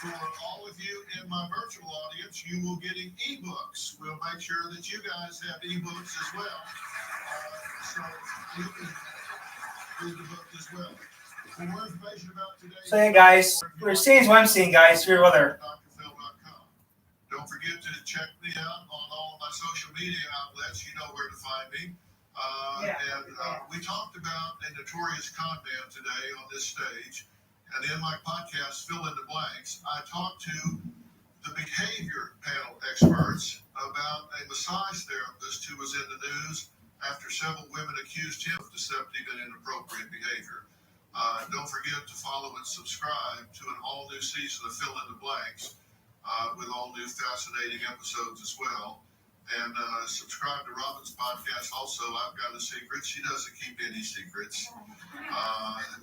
For all of you in my virtual audience, you will getting ebooks. We'll make sure that you guys have ebooks as well. So you can read the book as well. For more information about today, So hey guys, we're seeing what I'm seeing, guys. Your weather. Don't forget to check me out on all of my social media outlets. You know where to find me. We talked about a notorious con man today on this stage. And in my podcast, Fill in the Blanks, I talked to the behavior panel experts about a massage therapist who was in the news after several women accused him of deceptive and inappropriate behavior. Don't forget to follow and subscribe to an all-new season of Fill in the Blanks with all new fascinating episodes as well. And subscribe to Robin's podcast also. I've got a secret. She doesn't keep any secrets.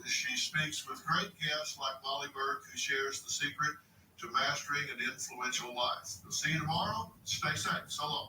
She speaks with great guests like Molly Burke, who shares the secret to mastering an influential life. We'll see you tomorrow. Stay safe. So long.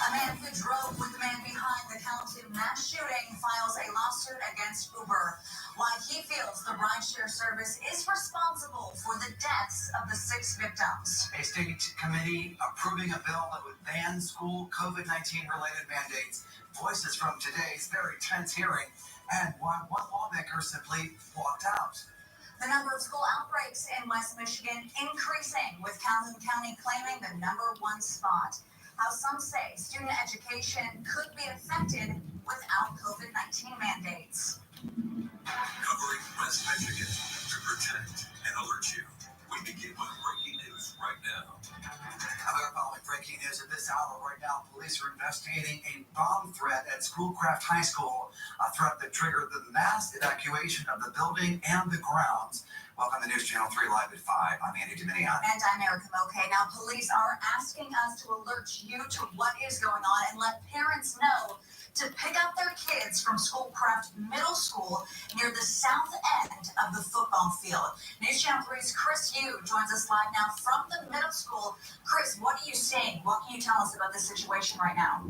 A man who drove with the man behind the Gallatin mass shooting files a lawsuit against Uber. Why he feels the rideshare service is responsible for the deaths of the 6 victims. A state committee approving a bill that would ban school COVID-19 related mandates. Voices from today's very tense hearing, and why one lawmaker simply walked out. The number of school outbreaks in West Michigan increasing, with Calhoun County claiming the #1 spot. How some say student education could be affected without COVID-19 mandates. Covering West Michigan to protect and alert you. We begin with breaking news right now. Another following breaking news at this hour right now. Police are investigating a bomb threat at Schoolcraft High School. A threat that triggered the mass evacuation of the building and the grounds. Welcome to News Channel 3 Live at 5. I'm Andy Dominion. And I'm Erica Moke. Now, police are asking us to alert you to what is going on and let parents know to pick up their kids from Schoolcraft Middle School near the south end of the football field. News Channel 3's Chris Yu joins us live now from the middle school. Chris, what are you seeing? What can you tell us about the situation right now?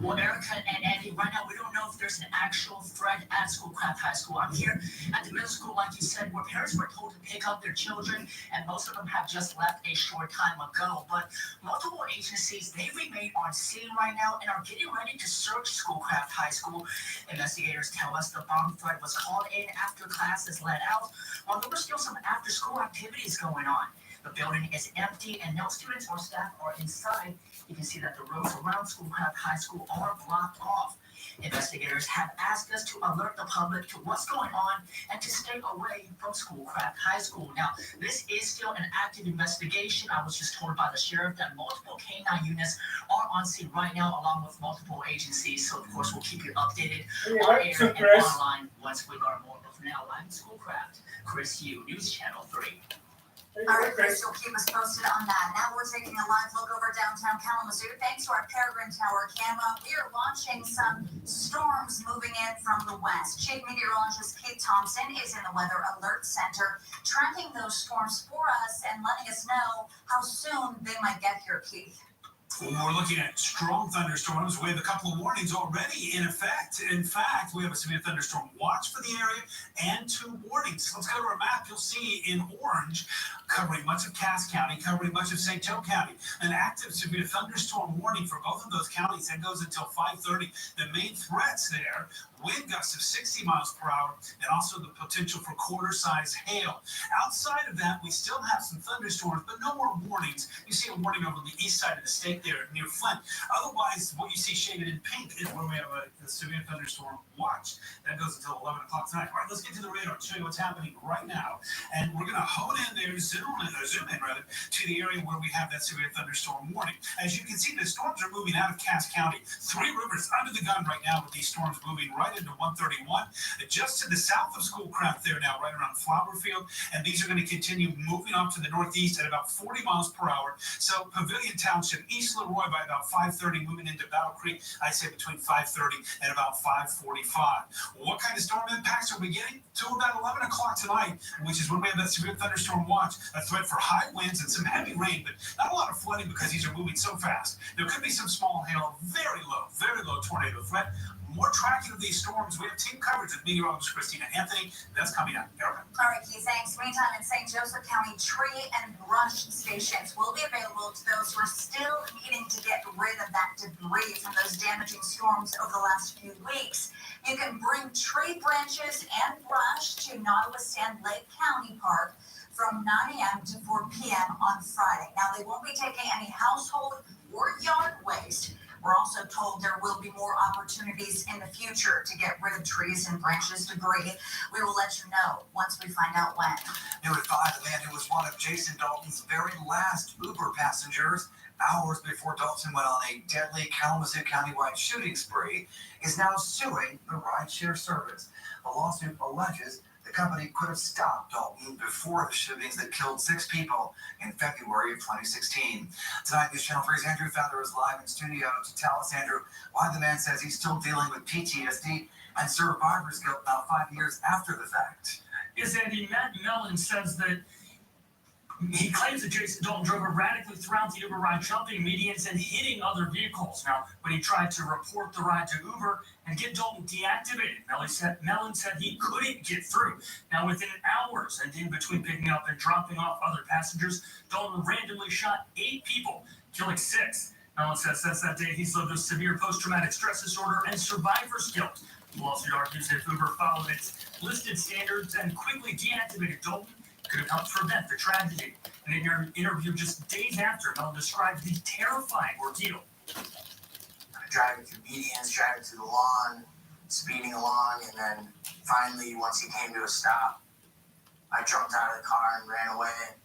Well, Erica and Andy, right now we don't know if there's an actual threat at Schoolcraft High School. I'm here at the middle school, like you said, where parents were told to pick up their children, and most of them have just left a short time ago. But multiple agencies, they remain on scene right now and are getting ready to search Schoolcraft High School. Investigators tell us the bomb threat was called in after classes let out, while there were still some after-school activities going on. The building is empty and no students or staff are inside. You can see that the roads around Schoolcraft High School are blocked off. Investigators have asked us to alert the public to what's going on and to stay away from Schoolcraft High School. Now, this is still an active investigation. I was just told by the sheriff that multiple K-9 units are on scene right now, along with multiple agencies. So, of course, we'll keep you updated on air and online once we learn more. But for now, I'm Schoolcraft. Chris Yu, News Channel 3. All right, Chris, you'll keep us posted on that. Now we're taking a live look over downtown Kalamazoo. Thanks to our Peregrine Tower camera, we are watching some storms moving in from the west. Chief Meteorologist Keith Thompson is in the Weather Alert Center, tracking those storms for us and letting us know how soon they might get here, Keith. We're looking at strong thunderstorms. We have a couple of warnings already in effect. In fact, we have a severe thunderstorm watch for the area and 2 warnings. Let's go to our map. You'll see in orange, covering much of Cass County, covering much of St. Joe County, an active severe thunderstorm warning for both of those counties. That goes until 5:30. The main threats there, wind gusts of 60 miles per hour, and also the potential for quarter-size hail. Outside of that, we still have some thunderstorms, but no more warnings. You see a warning over the east side of the state there near Flint. Otherwise, what you see shaded in pink is where we have a severe thunderstorm watch. That goes until 11 o'clock tonight. All right, let's get to the radar to show you what's happening right now. And we're going to hone in there, zoom in to the area where we have that severe thunderstorm warning. As you can see, the storms are moving out of Cass County. 3 Rivers under the gun right now with these storms moving right into 131. Just to the south of Schoolcraft there now, right around Flowerfield. And these are going to continue moving off to the northeast at about 40 miles per hour. So Pavilion Township, East Leroy by about 5:30, moving into Battle Creek, I'd say between 5:30 and about 5:45. What kind of storm impacts are we getting? To about 11 o'clock tonight, which is when we have that severe thunderstorm watch, a threat for high winds and some heavy rain, but not a lot of flooding because these are moving so fast. There could be some small hail, very low tornado threat. More tracking of these storms. We have team coverage with meteorologist Christina Anthony. That's coming up. Erica. All right, Keith, thanks. Meantime, in St. Joseph County, tree and brush stations will be available to those who are still needing to get rid of that debris from those damaging storms over the last few weeks. You can bring tree branches and brush to Nautilus Sand Lake County Park from 9 a.m. to 4 p.m. on Friday. Now, they won't be taking any household or yard waste. We're also told there will be more opportunities in the future to get rid of trees and branches debris. We will let you know once we find out when. New at 5, the man who was one of Jason Dalton's very last Uber passengers, hours before Dalton went on a deadly Kalamazoo County-wide shooting spree, is now suing the rideshare service. The lawsuit alleges the company could have stopped Dalton before the shootings that killed 6 people in February of 2016. Tonight, News Channel 3's Andrew Fowler is live in studio to tell us, Andrew, why the man says he's still dealing with PTSD and survivor's guilt now 5 years after the fact. Yes, Andy, Matt Mellon says that he claims that Jason Dalton drove erratically throughout the Uber ride, jumping medians and hitting other vehicles. Now, when he tried to report the ride to Uber and get Dalton deactivated, Mellon said he couldn't get through. Now, within hours and in between picking up and dropping off other passengers, Dalton randomly shot 8 people, killing 6. Mellon says since that day he's lived with severe post-traumatic stress disorder and survivor's guilt. The lawsuit argues if Uber followed its listed standards and quickly deactivated Dalton, could have helped prevent the tragedy. And in your interview just days after, Mellon described the terrifying ordeal. Driving through medians, driving through the lawn, speeding along, and then finally, once he came to a stop, I jumped out of the car and ran away.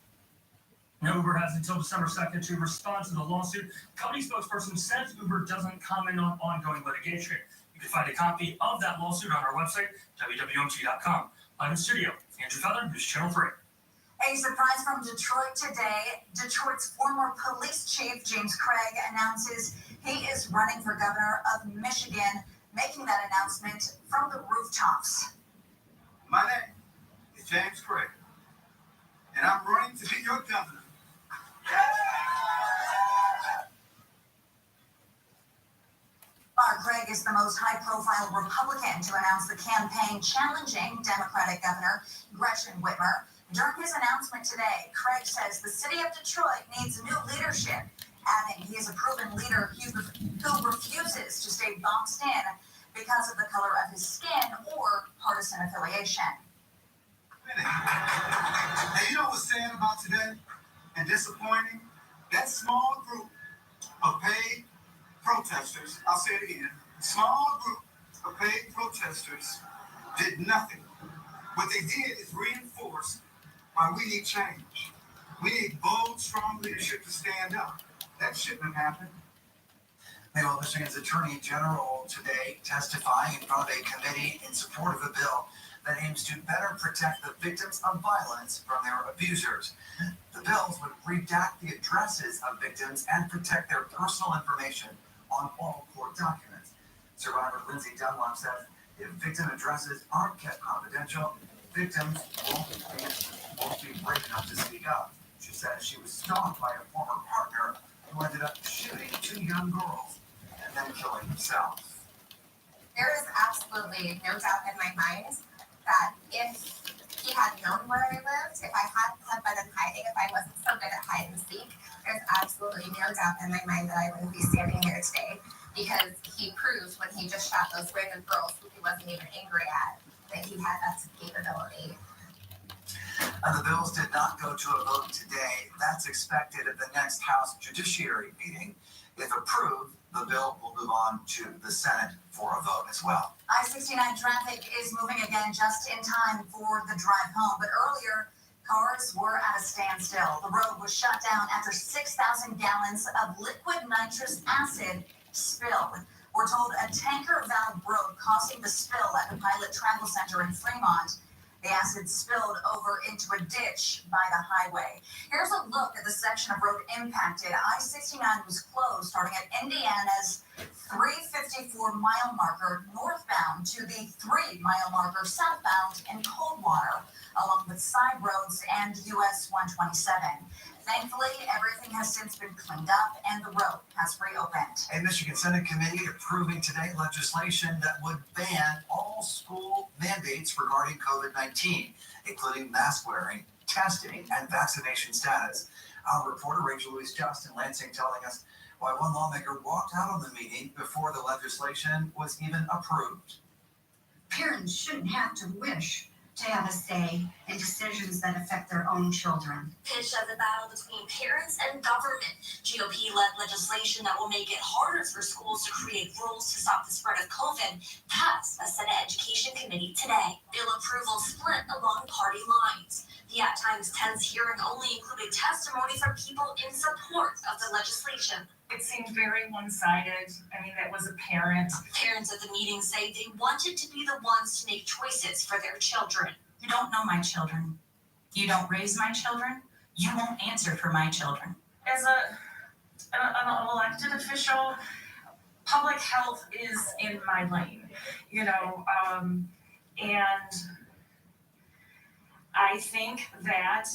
Now, Uber has until December 2nd to respond to the lawsuit. Company spokesperson says Uber doesn't comment on ongoing litigation. You can find a copy of that lawsuit on our website, www.mt.com. I'm in studio, Andrew Feather, News Channel 3. A surprise from Detroit today. Detroit's former police chief, James Craig, announces he is running for governor of Michigan, making that announcement from the rooftops. My name is James Craig, and I'm running to be your governor. Craig is the most high-profile Republican to announce the campaign challenging Democratic Governor Gretchen Whitmer. During his announcement today, Craig says the city of Detroit needs new leadership, adding he is a proven leader who refuses to stay boxed in because of the color of his skin or partisan affiliation. Hey, you know what's sad about today? and disappointing, that small group of paid protesters, I'll say it again, small group of paid protesters did nothing. What they did is reinforce why we need change. We need bold, strong leadership to stand up. That shouldn't have happened. Meanwhile, Michigan's Attorney General today testifying in front of a committee in support of a bill that aims to better protect the victims of violence from their abusers. The bills would redact the addresses of victims and protect their personal information on all court documents. Survivor Lindsay Dunlop says if victim addresses aren't kept confidential, victims won't be brave enough to speak up. She says she was stalked by a former partner who ended up shooting 2 young girls and then killing himself. There is absolutely no doubt in my mind that if he had known where I lived, if I had been in hiding, if I wasn't so good at hide and seek, there's absolutely no doubt in my mind that I wouldn't be standing here today, because he proved when he just shot those random girls who he wasn't even angry at, that he had that capability. And the bills did not go to a vote today. That's expected at the next House Judiciary meeting. If approved, the bill will move on to the Senate for a vote as well. I-69 traffic is moving again just in time for the drive home, but earlier, cars were at a standstill. The road was shut down after 6,000 gallons of liquid nitrous acid spilled. We're told a tanker valve broke, causing the spill at the Pilot Travel Center in Fremont. The acid spilled over into a ditch by the highway. Here's a look at the section of road impacted. I-69 was closed starting at Indiana's 354-mile marker northbound to the 3-mile marker southbound in Coldwater, along with side roads and US 127. Thankfully, everything has since been cleaned up and the road has reopened. A Michigan Senate committee approving today legislation that would ban all school mandates regarding COVID-19, including mask wearing, testing, and vaccination status. Our reporter Rachel Louise Just in Lansing telling us why one lawmaker walked out on the meeting before the legislation was even approved. Parents shouldn't have to wish to have a say in decisions that affect their own children. Pitched as a battle between parents and government, GOP-led legislation that will make it harder for schools to create rules to stop the spread of COVID passed a Senate Education Committee today. Bill approval split along party lines. The at times tense hearing only included testimony from people in support of the legislation. It seemed very one-sided. I mean, that was apparent. Parents at the meeting say they wanted to be the ones to make choices for their children. You don't know my children. You don't raise my children. You won't answer for my children. As an elected official, public health is in my lane, and I think that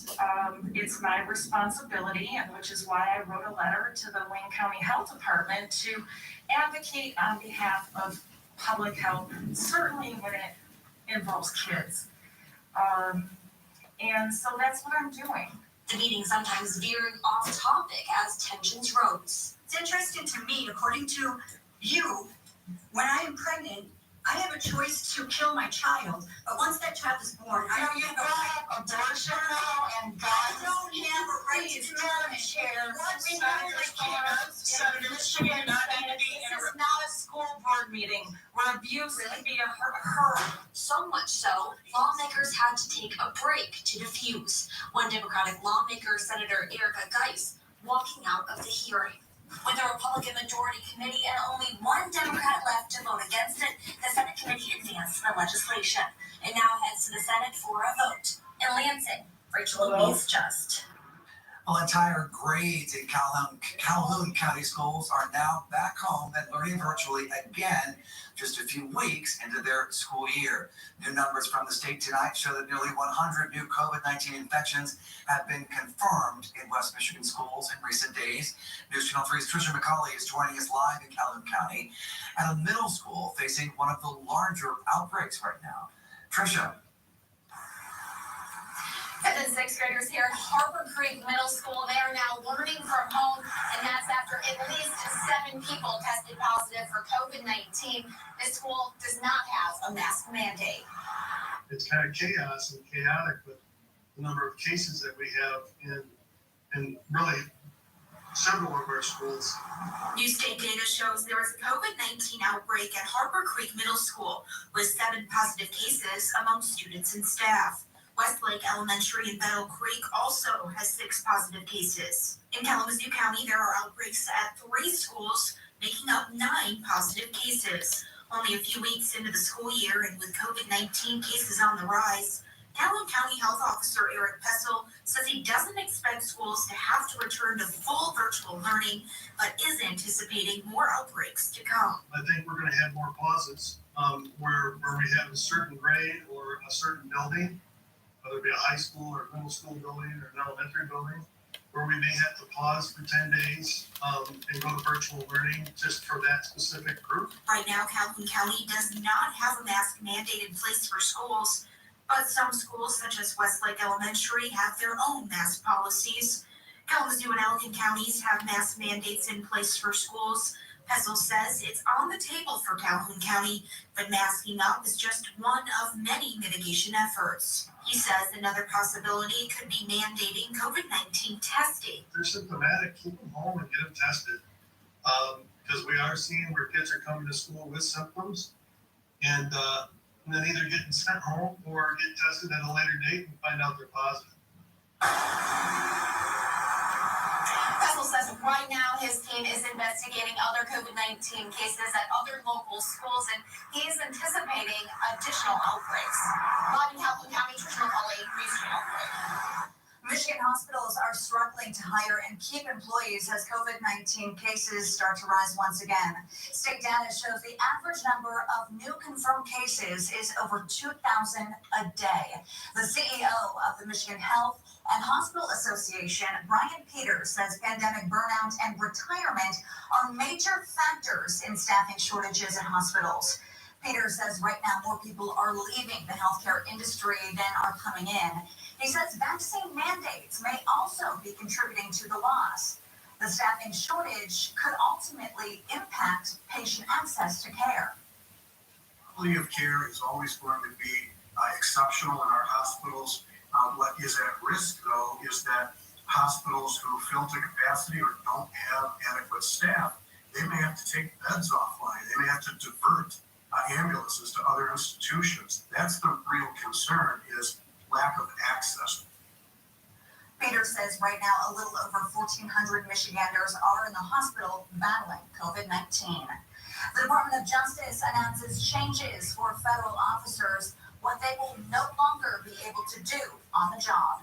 it's my responsibility, and which is why I wrote a letter to the Wayne County Health Department to advocate on behalf of public health, certainly when it involves kids. And so that's what I'm doing. The meeting sometimes veering off topic as tensions rose. It's interesting to me, according to you, when I am pregnant, I have a choice to kill my child, but once that child is born, I don't have a right abortion, and God don't have a right to diminish care. Senators should not need to be in This is not a school board meeting where abuse can be heard. So much so, lawmakers had to take a break to diffuse. One Democratic lawmaker, Senator Erica Geis, walking out of the hearing. With a Republican majority committee and only one Democrat left to vote against it, the Senate committee advanced the legislation. It now heads to the Senate for a vote. In Lansing, Rachel Louise Just. Well, entire grades in Calhoun County schools are now back home and learning virtually again just a few weeks into their school year. New numbers from the state tonight show that nearly 100 new COVID-19 infections have been confirmed in West Michigan schools in recent days. News Channel 3's Trisha McCauley is joining us live in Calhoun County at a middle school facing one of the larger outbreaks right now. Trisha. 5th and 6th graders here at Harbor Creek Middle School, they are now learning from home, and that's after at least 7 people tested positive for COVID-19. This school does not have a mask mandate. It's kind of chaos and chaotic with the number of cases that we have in in really several of our schools. New state data shows there was a COVID-19 outbreak at Harbor Creek Middle School with 7 positive cases among students and staff. Westlake Elementary in Battle Creek also has 6 positive cases. In Kalamazoo County, there are outbreaks at 3 schools, making up 9 positive cases. Only a few weeks into the school year and with COVID-19 cases on the rise, Calhoun County Health Officer Eric Pessel says he doesn't expect schools to have to return to full virtual learning, but is anticipating more outbreaks to come. I think we're going to have more pauses where we have a certain grade or a certain building, whether it be a high school or middle school building or an elementary building, where we may have to pause for 10 days and go to virtual learning just for that specific group. Right now, Calhoun County does not have a mask mandate in place for schools, but some schools, such as Westlake Elementary, have their own mask policies. Kalamazoo and Elgin counties have mask mandates in place for schools. Pessel says it's on the table for Calhoun County, but masking up is just one of many mitigation efforts. He says another possibility could be mandating COVID-19 testing. If they're symptomatic, keep them home and get them tested. Because we are seeing where kids are coming to school with symptoms and then either getting sent home or get tested at a later date and find out they're positive. Pessel says right now his team is investigating other COVID-19 cases at other local schools, and he is anticipating additional outbreaks. Live in Calhoun County, Tricia McCauley, News Channel 3. Michigan hospitals are struggling to hire and keep employees as COVID-19 cases start to rise once again. State data shows the average number of new confirmed cases is over 2,000 a day. The CEO of the Michigan Health and Hospital Association, Brian Peters, says pandemic burnout and retirement are major factors in staffing shortages in hospitals. Peters says right now more people are leaving the healthcare industry than are coming in. He says vaccine mandates may also be contributing to the loss. The staffing shortage could ultimately impact patient access to care. Quality of care is always going to be exceptional in our hospitals. What is at risk, though, is that hospitals who fill to capacity or don't have adequate staff, they may have to take beds offline. They may have to divert ambulances to other institutions. That's the real concern, is lack of access. Peters says right now a little over 1,400 Michiganders are in the hospital battling COVID-19. The Department of Justice announces changes for federal officers, what they will no longer be able to do on the job.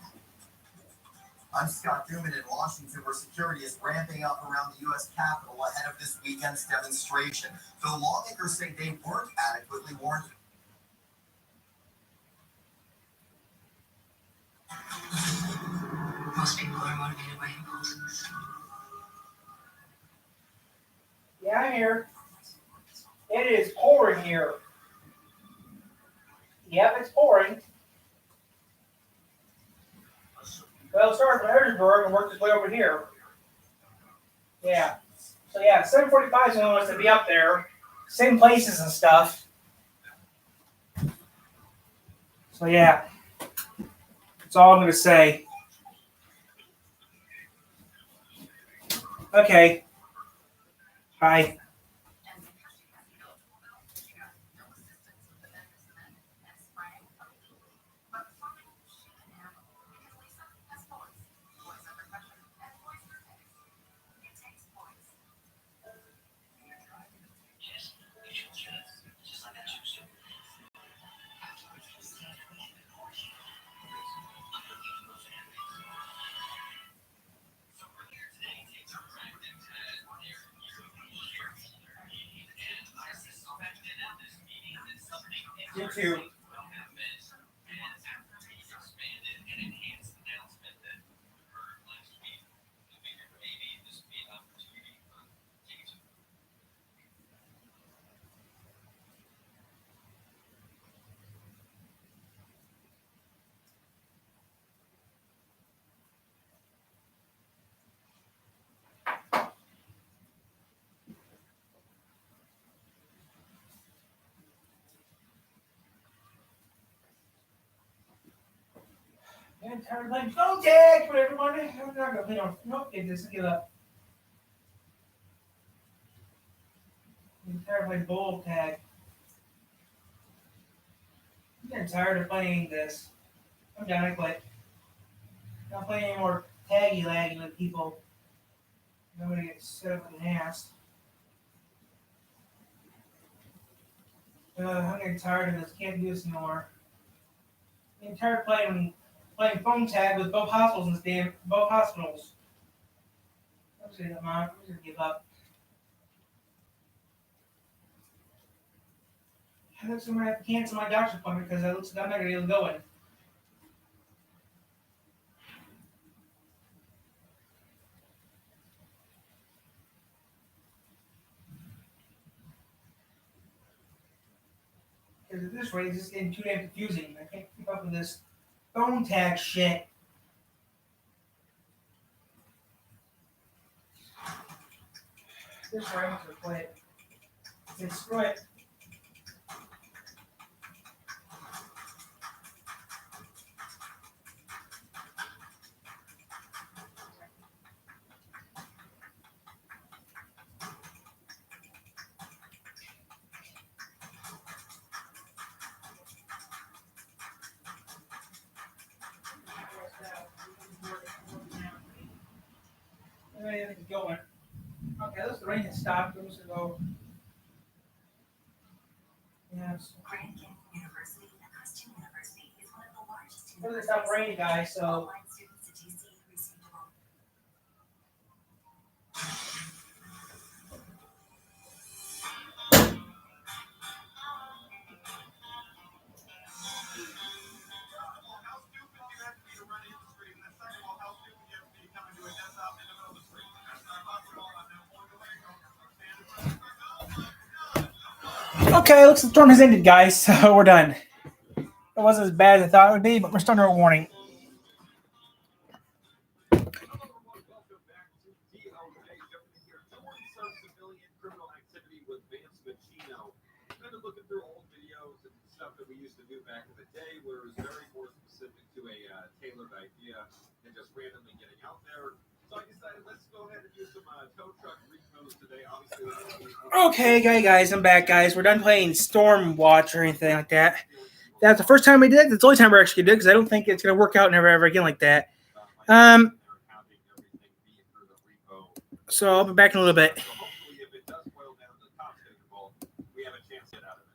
I'm Scott Duman in Washington, where security is ramping up around the U.S. Capitol ahead of this weekend's demonstration. Though lawmakers say they weren't adequately warned. Most people are motivated by impulses. Yeah, I'm here. It is pouring here. Yep, it's pouring. Well, it started from Harrisburg and worked its way over here. Yeah. So yeah, 7:45 is when I want us to be up there. Same places and stuff. So yeah. That's all I'm going to say. Okay. Bye. You too. I'm tired of playing phone tag for everyone. I'm not gonna play on. Nope, it doesn't give up. I'm tired of playing bull tag. I'm getting tired of playing this. I'm done. I quit. I'm not playing any more taggy laggy with people. I'm gonna get set up in an ass. I'm getting tired of this. Can't do this anymore. I'm getting tired of playing phone tag with both hospitals in this damn both hospitals. I'm just gonna give up. I looks like I'm gonna have to cancel my doctor's appointment because it looks like I'm not gonna be able to go in. Because at this rate, it's just getting too damn confusing. I can't keep up with this phone tag shit. This rate, I'm gonna quit. It's screw it. Everything's going. Okay, let's the rain has stopped. We're just gonna go. Yes. Grand Canyon University, a Christian university, is one of the largest It's gonna stop raining, guys. So. Online students at GC received a Okay, looks like the storm has ended, guys. So we're done. It wasn't as bad as I thought it would be, but we're still under a warning. Looking through old videos and stuff that we used to do back in the day where it was very more specific to a tailored idea than just randomly getting out there. So I decided let's go ahead and do some tow truck repos today. Obviously, Okay, guys, I'm back, guys. We're done playing Storm Watch or anything like that. That's the first time we did it. It's the only time we're actually going to do it because I don't think it's going to work out never ever again like that. So I'll be back in a little bit. hopefully if it does boil down to the top schedule, we have a chance to get out of it.